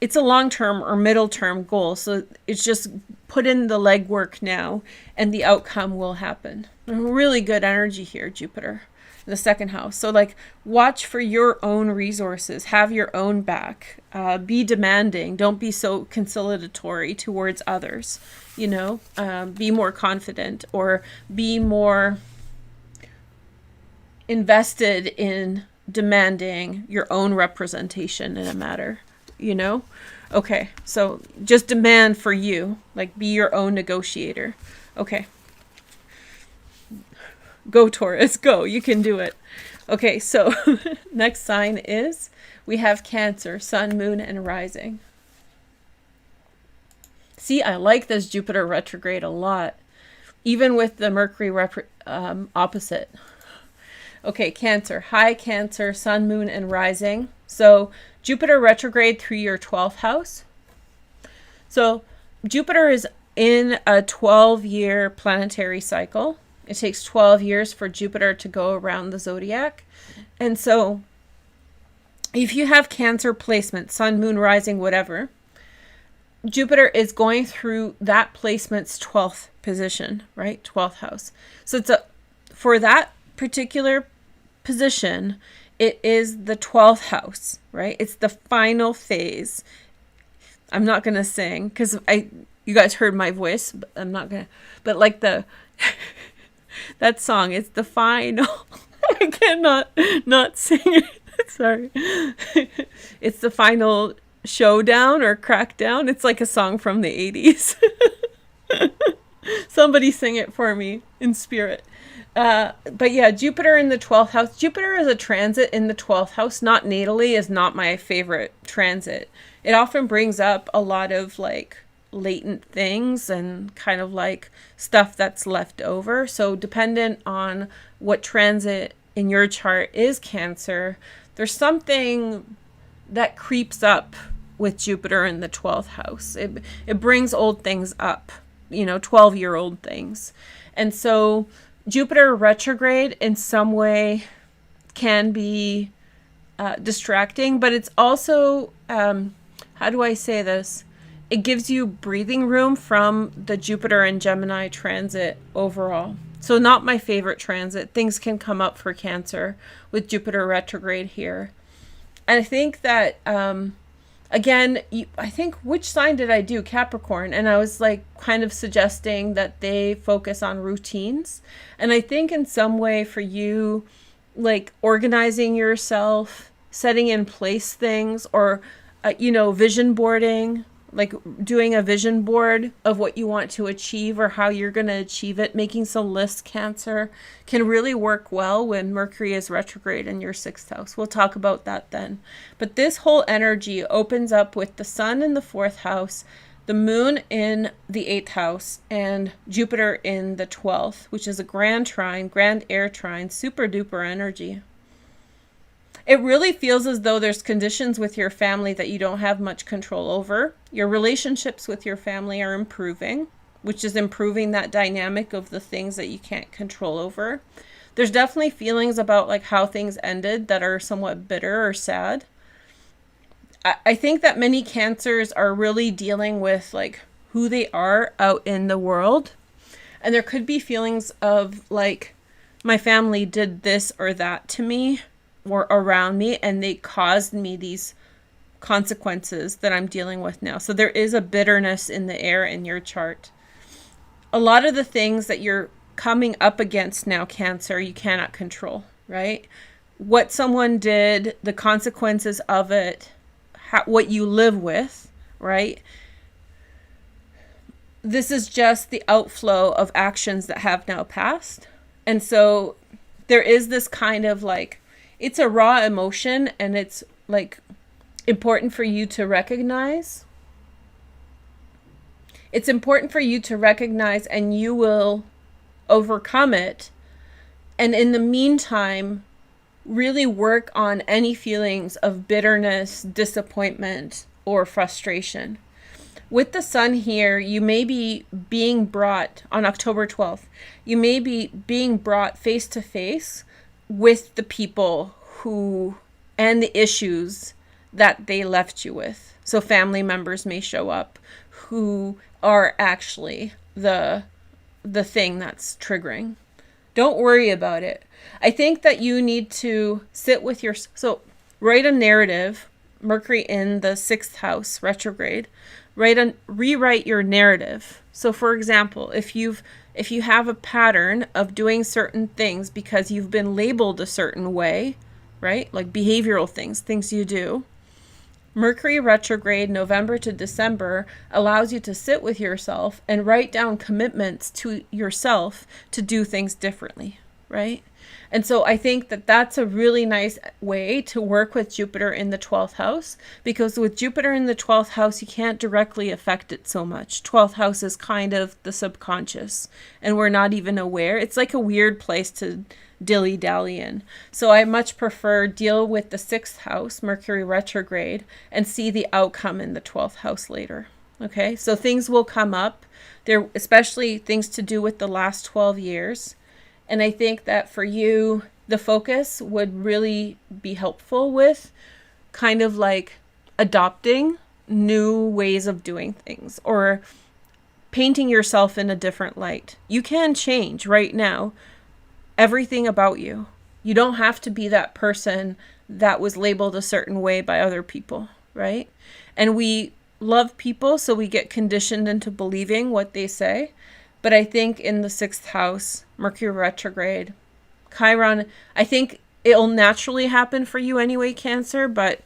It's a long-term or middle-term goal. So it's just put in the legwork now and the outcome will happen. Really good energy here, Jupiter, in the 2nd house. So like watch for your own resources, have your own back, be demanding. Don't be so conciliatory towards others, be more confident or be more invested in demanding your own representation in a matter, Okay, so just demand for you, like be your own negotiator. Okay. Go Taurus, go, you can do it. Okay, so next sign is we have Cancer, Sun, Moon, and Rising. See, I like this Jupiter retrograde a lot, even with the Mercury opposite. Okay, Cancer, High Cancer, Sun, Moon, and Rising. So Jupiter retrograde through your 12th house. So Jupiter is in a 12-year planetary cycle. It takes 12 years for Jupiter to go around the zodiac. And so if you have Cancer placement, Sun, Moon, Rising, whatever, Jupiter is going through that placement's 12th position, right? 12th house. So for that particular position, it is the 12th house, right? It's the final phase. I'm not going to sing because you guys heard my voice, but I'm not going to, but like that song, it's the final, I cannot not sing it. Sorry. It's the final showdown or crackdown. It's like a song from the 80s. Somebody sing it for me in spirit. But yeah, Jupiter in the 12th house. Jupiter as a transit in the 12th house, not natally, is not my favorite transit. It often brings up a lot of like latent things and kind of like stuff that's left over. So dependent on what transit in your chart is Cancer, there's something that creeps up with Jupiter in the 12th house. It brings old things up, 12-year-old things. And so Jupiter retrograde in some way can be distracting, but it's also, how do I say this? It gives you breathing room from the Jupiter and Gemini transit overall. So not my favorite transit. Things can come up for Cancer with Jupiter retrograde here. And I think that, again, I think, which sign did I do? Capricorn. And I was like kind of suggesting that they focus on routines. And I think in some way for you, like organizing yourself, setting in place things, or, vision boarding, like doing a vision board of what you want to achieve or how you're going to achieve it, making some lists, Cancer, can really work well when Mercury is retrograde in your 6th house. We'll talk about that then. But this whole energy opens up with the sun in the 4th house, the moon in the 8th house, and Jupiter in the 12th, which is a Grand Trine, Grand Air Trine, super duper energy. It really feels as though there's conditions with your family that you don't have much control over. Your relationships with your family are improving, which is improving that dynamic of the things that you can't control over. There's definitely feelings about like how things ended that are somewhat bitter or sad. I think that many Cancers are really dealing with like who they are out in the world. And there could be feelings of like, my family did this or that to me, or around me, and they caused me these consequences that I'm dealing with now. So there is a bitterness in the air in your chart. A lot of the things that you're coming up against now, Cancer, you cannot control, right? What someone did, the consequences of it, what you live with, right? This is just the outflow of actions that have now passed. And so there is this kind of like, it's a raw emotion, and it's like important for you to recognize. It's important for you to recognize, and you will overcome it. And in the meantime, really work on any feelings of bitterness, disappointment, or frustration. With the sun here, you may be being brought on October 12th. You may be being brought face to face with the people who and the issues that they left you with. So family members may show up who are actually the thing that's triggering. Don't worry about it. I think that you need to sit with so write a narrative, Mercury in the 6th house retrograde, rewrite your narrative. So for example, if you have a pattern of doing certain things because you've been labeled a certain way, right? Like behavioral things you do. Mercury retrograde November to December allows you to sit with yourself and write down commitments to yourself to do things differently, right? And so I think that that's a really nice way to work with Jupiter in the 12th house, because with Jupiter in the 12th house, you can't directly affect it so much. 12th house is kind of the subconscious, and we're not even aware. It's like a weird place to dilly-dally in. So I much prefer deal with the 6th house, Mercury retrograde, and see the outcome in the 12th house later. Okay, so things will come up. There, especially things to do with the last 12 years. And I think that for you, the focus would really be helpful with kind of like adopting new ways of doing things or painting yourself in a different light. You can change right now everything about you. You don't have to be that person that was labeled a certain way by other people, right? And we love people, so we get conditioned into believing what they say. But I think in the 6th house, Mercury retrograde, Chiron, I think it'll naturally happen for you anyway, Cancer, but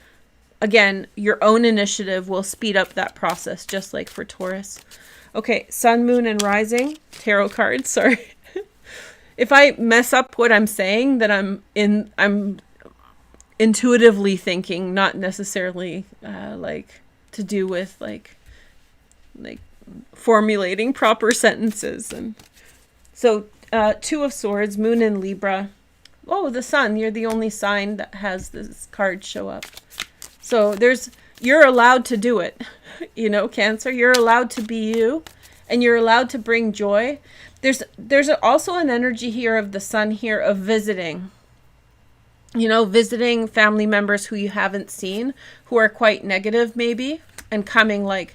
again, your own initiative will speed up that process, just like for Taurus. Okay, Sun, Moon, and Rising, tarot cards, sorry. If I mess up what I'm saying, then I'm intuitively thinking, not necessarily like to do with like formulating proper sentences. And so 2 of Swords, Moon in Libra. Oh, the Sun, you're the only sign that has this card show up. So you're allowed to do it, Cancer. You're allowed to be you, and you're allowed to bring joy. There's also an energy here of the Sun here of visiting. Visiting family members who you haven't seen, who are quite negative maybe, and coming like,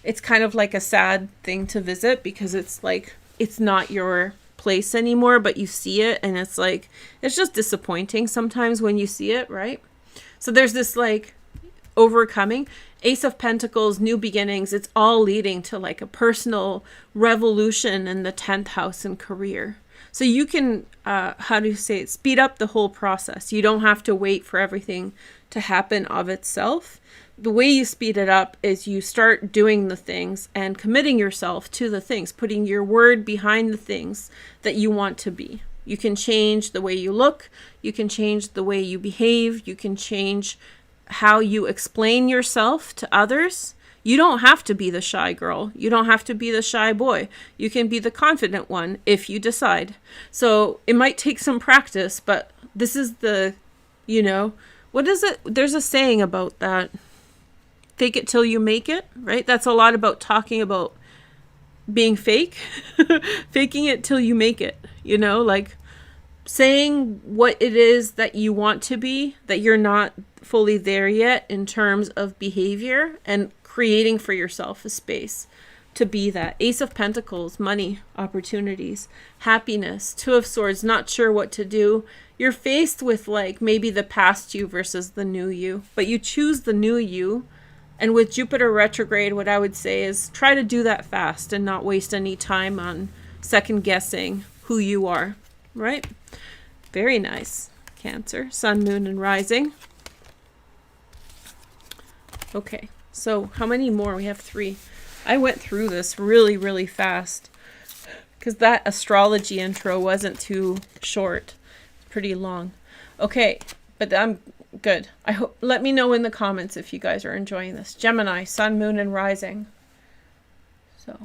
it's kind of like a sad thing to visit because it's like, it's not your place anymore, but you see it and it's like, it's just disappointing sometimes when you see it, right? So there's this like overcoming. Ace of Pentacles, new beginnings, it's all leading to like a personal revolution in the 10th house and career. So you can, speed up the whole process. You don't have to wait for everything to happen of itself. The way you speed it up is you start doing the things and committing yourself to the things, putting your word behind the things that you want to be. You can change the way you look. You can change the way you behave. You can change how you explain yourself to others. You don't have to be the shy girl. You don't have to be the shy boy. You can be the confident one if you decide. So it might take some practice, but this is what is it? There's a saying about that. Fake it till you make it, right? That's a lot about talking about being fake, faking it till you make it, like saying what it is that you want to be, that you're not fully there yet in terms of behavior, and creating for yourself a space to be that. Ace of Pentacles, money, opportunities, happiness. 2 of Swords, not sure what to do. You're faced with like maybe the past you versus the new you, but you choose the new you. And with Jupiter retrograde, what I would say is try to do that fast and not waste any time on second guessing who you are, right? Very nice, Cancer. Sun, Moon, and Rising. Okay, so how many more? We have 3. I went through this really, really fast because that astrology intro wasn't too short. It's pretty long. Okay, but I'm good. Let me know in the comments if you guys are enjoying this. Gemini, Sun, Moon, and Rising. So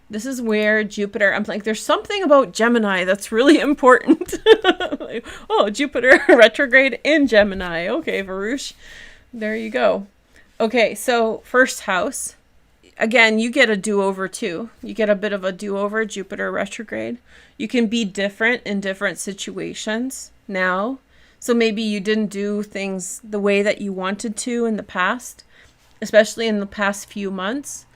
this is where Jupiter, I'm like, there's something about Gemini that's really important. Like, oh, Jupiter retrograde in Gemini. Okay, Veroosh. There you go. Okay, so 1st house. Again, you get a do-over too. You get a bit of a do-over, Jupiter retrograde. You can be different in different situations now. So maybe you didn't do things the way that you wanted to in the past, especially in the past few months.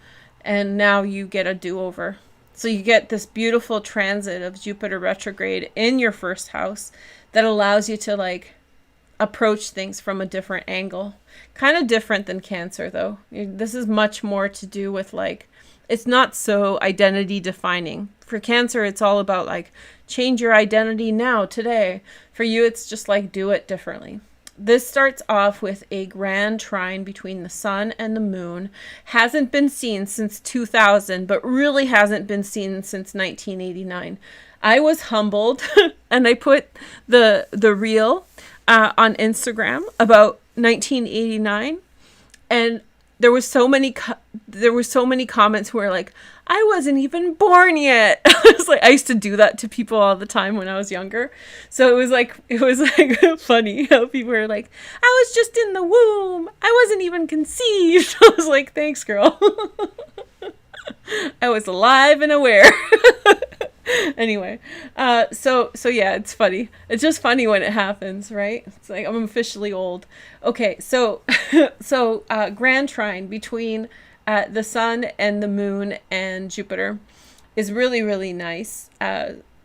And now you get a do-over. So you get this beautiful transit of Jupiter retrograde in your 1st house that allows you to like approach things from a different angle. Kind of different than Cancer though. This is much more to do with like, it's not so identity defining. For Cancer, it's all about like, change your identity now, today. For you, it's just like, do it differently. This starts off with a grand trine between the Sun and the Moon. Hasn't been seen since 2000, but really hasn't been seen since 1989. I was humbled and I put the reel on Instagram about 1989, and there was so many comments who were like, I wasn't even born yet. I used to do that to people all the time when I was younger. So it was like funny how people were like, I was just in the womb. I wasn't even conceived. I was like, thanks, girl. I was alive and aware. Anyway, so yeah, it's funny. It's just funny when it happens, right? It's like I'm officially old. Okay, so Grand Trine between the Sun and the Moon and Jupiter is really, really nice.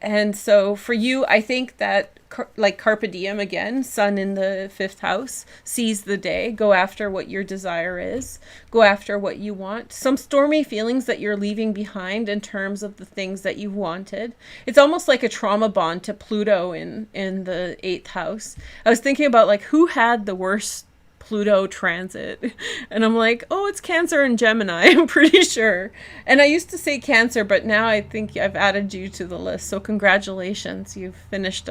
And so for you, I think that like carpe diem again, Sun in the fifth house, seize the day, go after what your desire is, go after what you want. Some stormy feelings that you're leaving behind in terms of the things that you wanted. It's almost like a trauma bond to Pluto in the eighth house. I was thinking about like who had the worst Pluto transit, and I'm like, oh, it's Cancer and Gemini. I'm pretty sure. And I used to say Cancer, but now I think I've added you to the list, so congratulations, you've finished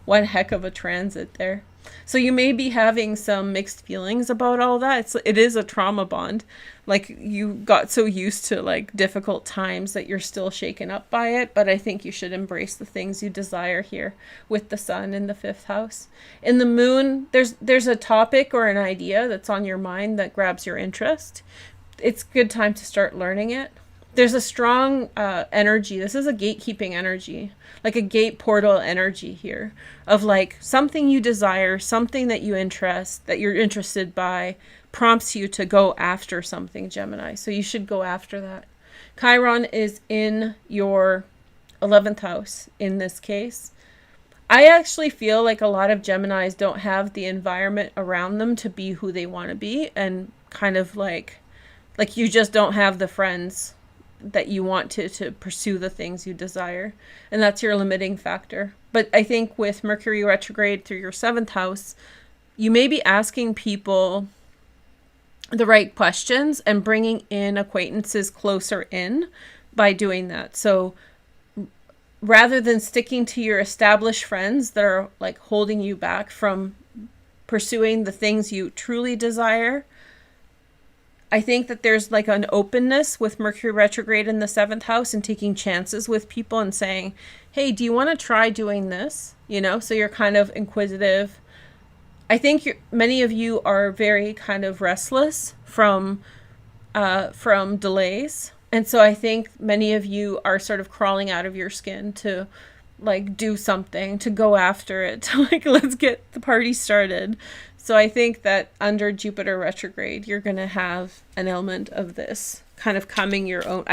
one heck of a transit there. So you may be having some mixed feelings about all that. It is a trauma bond. Like you got so used to like difficult times that you're still shaken up by it. But I think you should embrace the things you desire here with the Sun in the fifth house. In the Moon, there's a topic or an idea that's on your mind that grabs your interest. It's a good time to start learning it. There's a strong energy. This is a gatekeeping energy, like a gate portal energy here of like something you desire, something that you're interested by, prompts you to go after something, Gemini. So you should go after that. Chiron is in your 11th house in this case. I actually feel like a lot of Geminis don't have the environment around them to be who they want to be, and kind of like you just don't have the friends that you want to pursue the things you desire, and that's your limiting factor. But I think with Mercury retrograde through your 7th house, you may be asking people the right questions and bringing in acquaintances closer in by doing that. So rather than sticking to your established friends that are like holding you back from pursuing the things you truly desire, I think that there's like an openness with Mercury retrograde in the 7th house and taking chances with people and saying, hey, do you want to try doing this? You know, so you're kind of inquisitive. I think many of you are very kind of restless from delays. And so I think many of you are sort of crawling out of your skin to like do something, to go after it, to like, let's get the party started. So I think that under Jupiter retrograde, you're going to have an element of this kind of coming your own.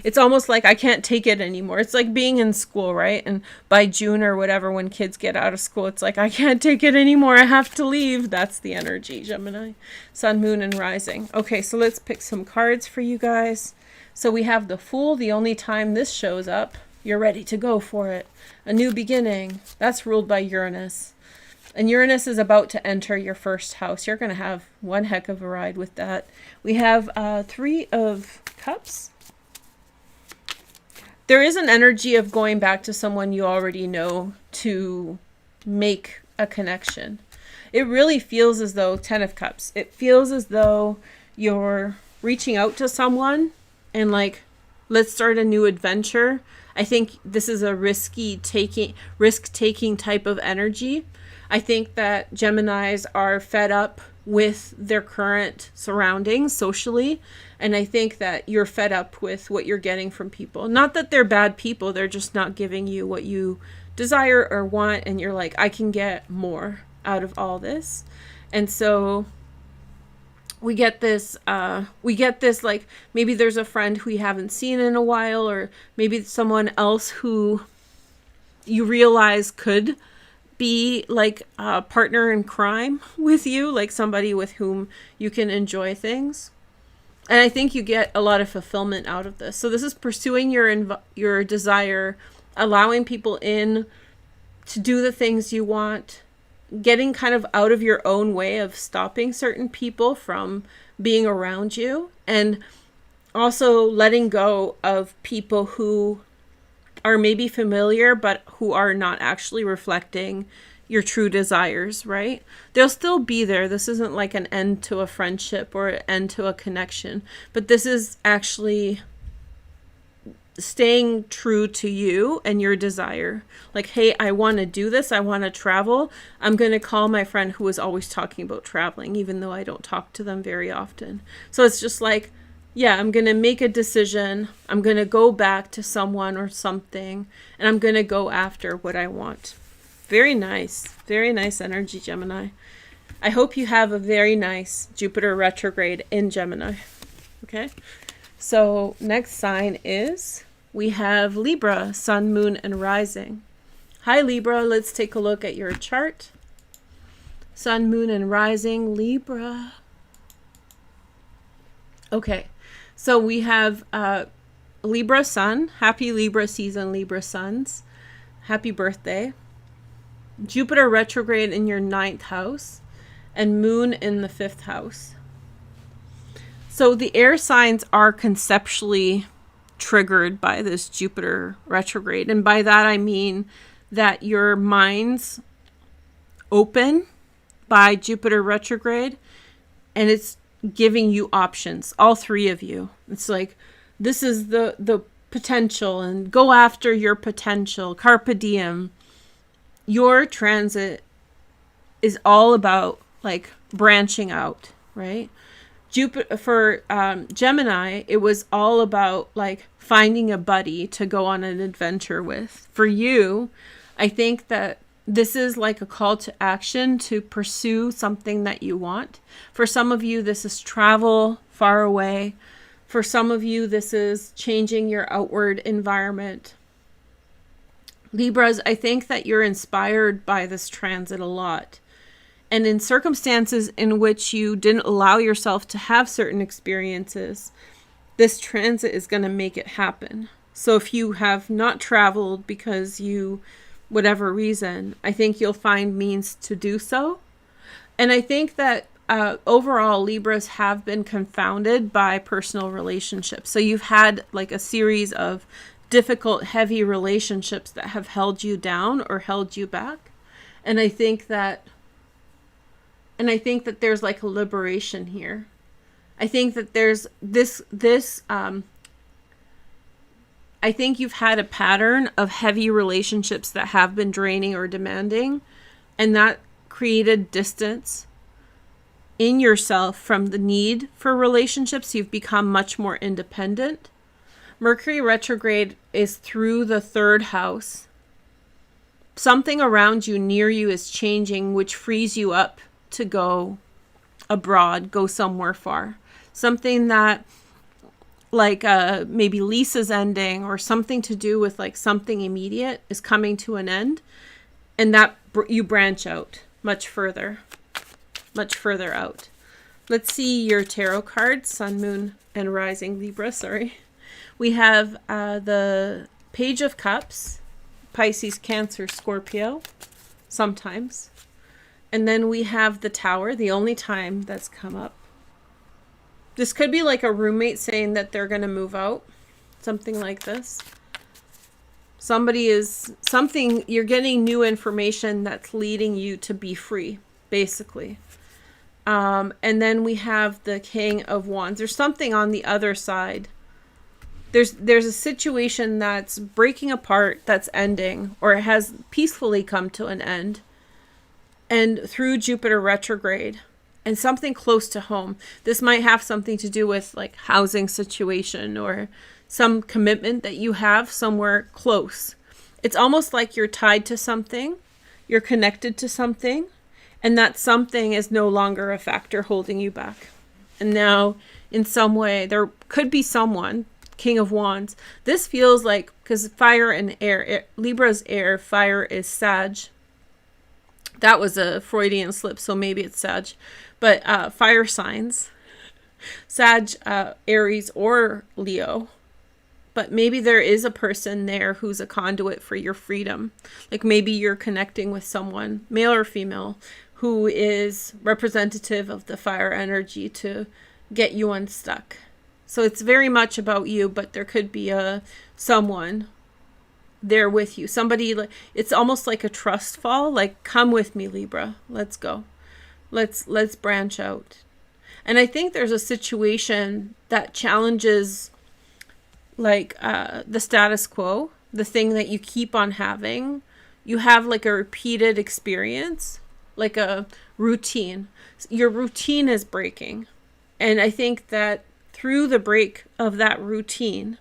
It's almost like I can't take it anymore. It's like being in school, right? And by June or whatever, when kids get out of school, it's like, I can't take it anymore. I have to leave. That's the energy, Gemini, Sun, Moon, and Rising. Okay, so let's pick some cards for you guys. So we have the Fool. The only time this shows up, you're ready to go for it. A new beginning. That's ruled by Uranus. And Uranus is about to enter your first house. You're going to have one heck of a ride with that. We have 3 of Cups. There is an energy of going back to someone you already know to make a connection. It really feels as though, 10 of Cups, it feels as though you're reaching out to someone and like, let's start a new adventure. I think this is a risk-taking type of energy. I think that Geminis are fed up with their current surroundings socially. And I think that you're fed up with what you're getting from people. Not that they're bad people. They're just not giving you what you desire or want. And you're like, I can get more out of all this. And so we get this like, maybe there's a friend who you haven't seen in a while, or maybe someone else who you realize could be like a partner in crime with you, like somebody with whom you can enjoy things. And I think you get a lot of fulfillment out of this. So this is pursuing your desire, allowing people in to do the things you want, getting kind of out of your own way of stopping certain people from being around you, and also letting go of people who are maybe familiar, but who are not actually reflecting your true desires, right? They'll still be there. This isn't like an end to a friendship or an end to a connection, but this is actually staying true to you and your desire. Like, hey, I want to do this. I want to travel. I'm going to call my friend who is always talking about traveling, even though I don't talk to them very often. So it's just like, yeah, I'm going to make a decision. I'm going to go back to someone or something, and I'm going to go after what I want. Very nice. Very nice energy, Gemini. I hope you have a very nice Jupiter retrograde in Gemini. Okay? So next sign is, we have Libra, Sun, Moon, and Rising. Hi, Libra. Let's take a look at your chart. Sun, Moon, and Rising, Libra. Okay. So we have Libra Sun. Happy Libra season, Libra Suns. Happy birthday. Jupiter retrograde in your 9th house. And Moon in the 5th house. So the air signs are conceptually triggered by this Jupiter retrograde. And by that I mean that your mind's open by Jupiter retrograde, and it's giving you options, all three of you. It's like, this is the potential, and go after your potential, carpe diem. Your transit is all about like branching out, right? Jupiter for Gemini, it was all about like finding a buddy to go on an adventure with. For you, I think that this is like a call to action to pursue something that you want. For some of you, this is travel far away. For some of you, this is changing your outward environment. Libras, I think that you're inspired by this transit a lot. And in circumstances in which you didn't allow yourself to have certain experiences, this transit is going to make it happen. So if you have not traveled because you, whatever reason, I think you'll find means to do so. And I think that overall, Libras have been confounded by personal relationships. So you've had like a series of difficult, heavy relationships that have held you down or held you back. And I think that there's like a liberation here. I think that there's I think you've had a pattern of heavy relationships that have been draining or demanding, and that created distance in yourself from the need for relationships. You've become much more independent. Mercury retrograde is through the 3rd house. Something around you, near you, is changing, which frees you up to go abroad, go somewhere far. Something that like maybe lease is ending, or something to do with like something immediate is coming to an end, and that you branch out much further out. Let's see your tarot cards, Sun, Moon, and Rising Libra. Sorry. We have the Page of Cups, Pisces, Cancer, Scorpio, sometimes. And then we have the Tower, the only time that's come up. This could be like a roommate saying that they're going to move out. Something like this. You're getting new information that's leading you to be free, basically. And then we have the King of Wands. There's something on the other side. There's a situation that's breaking apart, that's ending, or it has peacefully come to an end. And through Jupiter retrograde, and something close to home. This might have something to do with like housing situation or some commitment that you have somewhere close. It's almost like you're tied to something, you're connected to something, and that something is no longer a factor holding you back. And now, in some way, there could be someone, King of Wands. This feels like, because fire and air, Libra's air, fire is Sag. That was a Freudian slip, so maybe it's Sag. But fire signs, Sag, Aries, or Leo. But maybe there is a person there who's a conduit for your freedom. Like maybe you're connecting with someone, male or female, who is representative of the fire energy to get you unstuck. So it's very much about you, but there could be someone there with you. Somebody, it's almost like a trust fall. Like, come with me, Libra. Let's go. Let's branch out. And I think there's a situation that challenges like the status quo, the thing that you keep on having. You have like a repeated experience, like a routine. Your routine is breaking. And I think that through the break of that routine,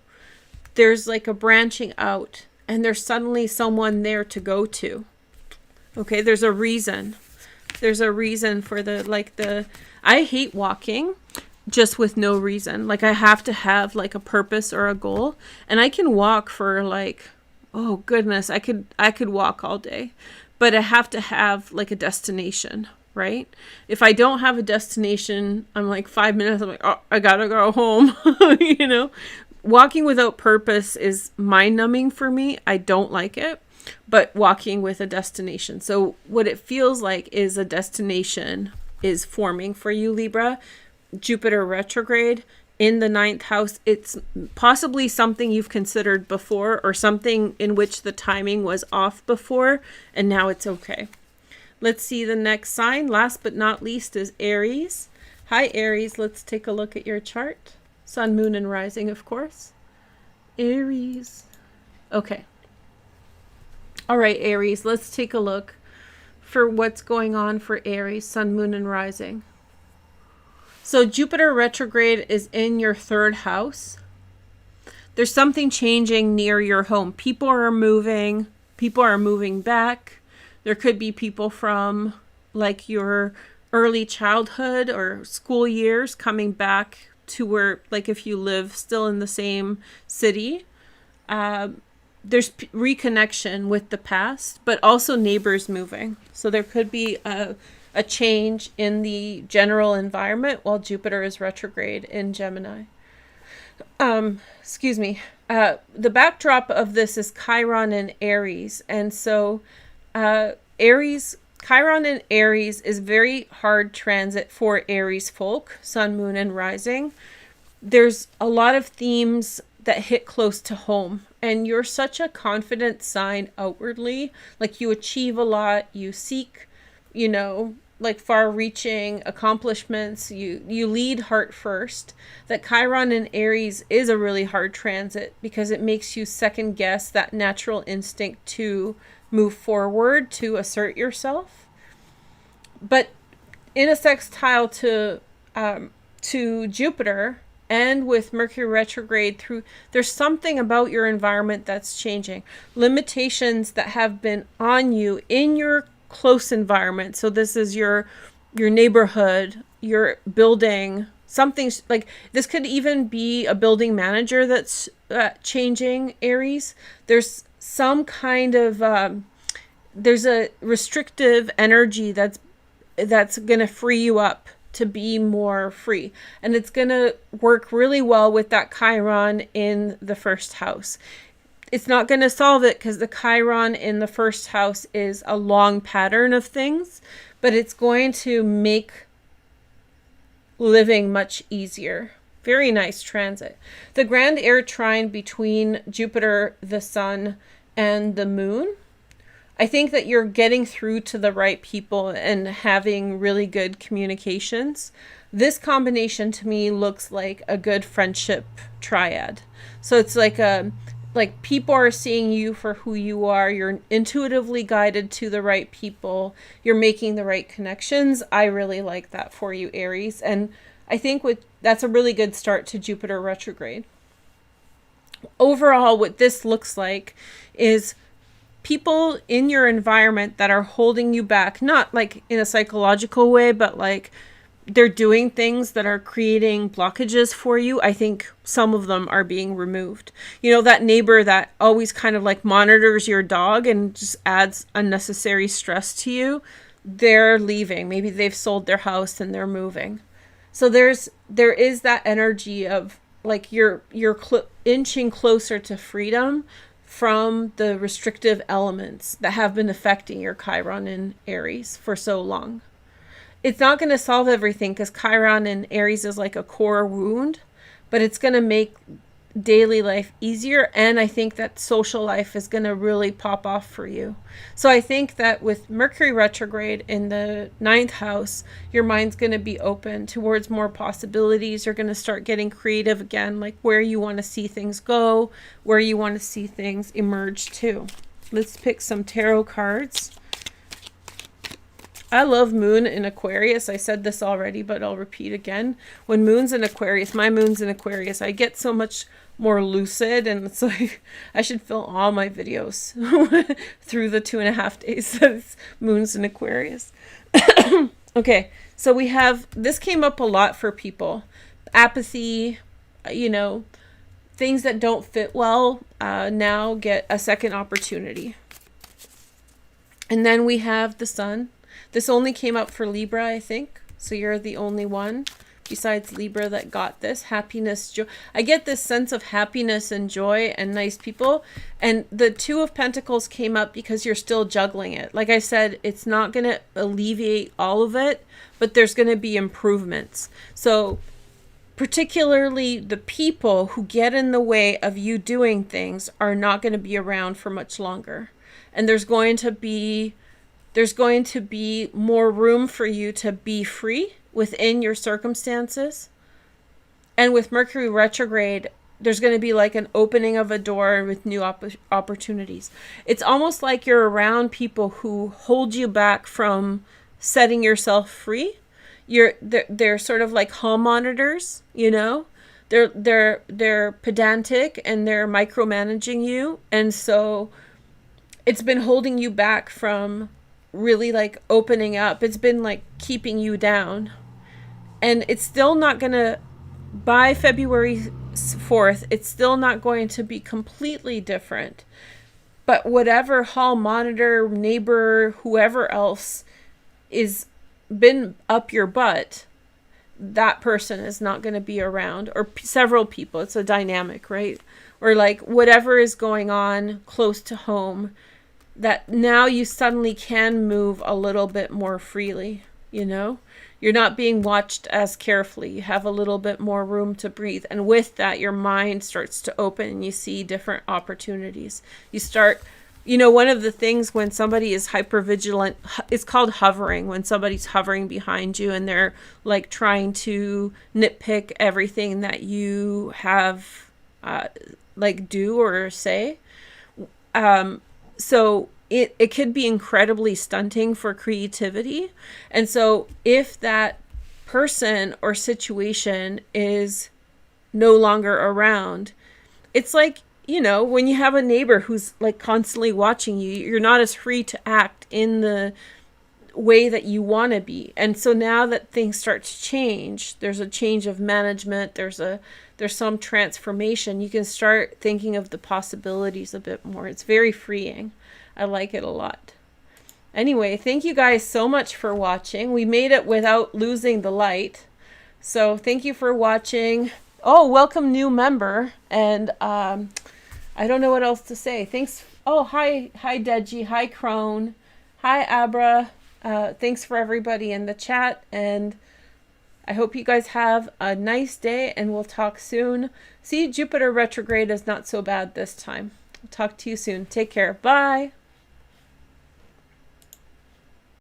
there's like a branching out, and there's suddenly someone there to go to. Okay, there's a reason. There's a reason for I hate walking just with no reason. Like, I have to have like a purpose or a goal, and I can walk for like, oh goodness, I could walk all day, but I have to have like a destination, right? If I don't have a destination, I'm like 5 minutes, I'm like, oh, I gotta go home. You know, walking without purpose is mind numbing for me. I don't like it, but walking with a destination. So what it feels like is a destination is forming for you, Libra. Jupiter retrograde in the 9th house. It's possibly something you've considered before, or something in which the timing was off before, and now it's okay. Let's see the next sign. Last but not least is Aries. Hi, Aries. Let's take a look at your chart. Sun, moon, and rising, of course. Aries. Okay. All right, Aries. Let's take a look for what's going on for Aries, sun, moon, and rising. So Jupiter retrograde is in your 3rd house. There's something changing near your home. People are moving back. There could be people from like your early childhood or school years coming back to where, like if you live still in the same city. There's reconnection with the past, but also neighbors moving. So there could be a change in the general environment while Jupiter is retrograde in Gemini. Excuse me. The backdrop of this is Chiron and Aries. And so Chiron and Aries is very hard transit for Aries folk, sun, moon, and rising. There's a lot of themes that hit close to home. And you're such a confident sign outwardly. Like, you achieve a lot, you seek, you know, like far-reaching accomplishments, you lead heart first. That Chiron and Aries is a really hard transit because it makes you second guess that natural instinct to move forward, to assert yourself. But in a sextile to Jupiter, and with Mercury retrograde through, there's something about your environment that's changing. Limitations that have been on you in your close environment. So this is your neighborhood, your building, something like this could even be a building manager that's changing, Aries. There's some kind of there's a restrictive energy that's going to free you up to be more free, and it's going to work really well with that Chiron in the 1st house. It's not going to solve it because the Chiron in the 1st house is a long pattern of things, but it's going to make living much easier. Very nice transit. The Grand Air Trine between Jupiter, the Sun, and the Moon. I think that you're getting through to the right people and having really good communications. This combination to me looks like a good friendship triad. So it's like people are seeing you for who you are. You're intuitively guided to the right people. You're making the right connections. I really like that for you, Aries. And I think that's a really good start to Jupiter retrograde. Overall, what this looks like is people in your environment that are holding you back, not like in a psychological way, but like they're doing things that are creating blockages for you. I think some of them are being removed. You know, that neighbor that always kind of like monitors your dog and just adds unnecessary stress to you, they're leaving. Maybe they've sold their house and they're moving. So there is that energy of like you're inching closer to freedom from the restrictive elements that have been affecting your Chiron in Aries for so long. It's not going to solve everything because Chiron in Aries is like a core wound, but it's going to make daily life easier. And I think that social life is going to really pop off for you. So I think that with Mercury retrograde in the 9th house, your mind's going to be open towards more possibilities. You're going to start getting creative again, like where you want to see things go, where you want to see things emerge too. Let's pick some tarot cards. I love moon in Aquarius. I said this already, but I'll repeat again. When moon's in Aquarius, my moon's in Aquarius, I get so much more lucid, and it's like I should film all my videos through the 2.5 days that moon's in Aquarius. Okay, so we have, this came up a lot for people. Apathy, you know, things that don't fit well now get a second opportunity. And then we have the sun. This only came up for Libra, I think. So you're the only one besides Libra that got this. Happiness, joy. I get this sense of happiness and joy and nice people. And the Two of Pentacles came up because you're still juggling it. Like I said, it's not going to alleviate all of it, but there's going to be improvements. So particularly the people who get in the way of you doing things are not going to be around for much longer. And there's going to be more room for you to be free within your circumstances. And with Mercury retrograde, there's going to be like an opening of a door with new opportunities. It's almost like you're around people who hold you back from setting yourself free. They're sort of like hall monitors, you know. They're pedantic and they're micromanaging you, and so it's been holding you back from really like opening up. It's been like keeping you down. And it's still not going to, by February 4th, it's still not going to be completely different. But whatever hall monitor, neighbor, whoever else is been up your butt, that person is not going to be around. Or several people. It's a dynamic, right? Or like whatever is going on close to home, that now you suddenly can move a little bit more freely, you know? You're not being watched as carefully. You have a little bit more room to breathe. And with that, your mind starts to open and you see different opportunities. You start, you know, one of the things when somebody is hypervigilant, it's called hovering, when somebody's hovering behind you and they're like trying to nitpick everything that you have like do or say. So it could be incredibly stunting for creativity. And so if that person or situation is no longer around, it's like, you know, when you have a neighbor who's like constantly watching you, you're not as free to act in the way that you want to be. And so now that things start to change, there's a change of management, there's some transformation, you can start thinking of the possibilities a bit more. It's very freeing. I like it a lot. Anyway, thank you guys so much for watching. We made it without losing the light. So thank you for watching. Oh, welcome new member. And I don't know what else to say. Thanks. Oh, hi Deji. Hi Crone. Hi Abra. Thanks for everybody in the chat. And I hope you guys have a nice day and we'll talk soon. See, Jupiter retrograde is not so bad this time. I'll talk to you soon. Take care. Bye.